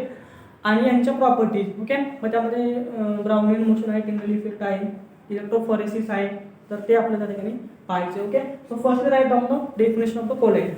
आणि यांच्या प्रॉपर्टीज. ओके, मग त्यामध्ये ब्राउनिंग मोशन आहे, टिंगल इफेक्ट आहे, इलेक्ट्रोफोरेसिस आहे, तर ते आपल्याला त्या ठिकाणी पाहायचे. Okay, so first write down the definition of the colloid.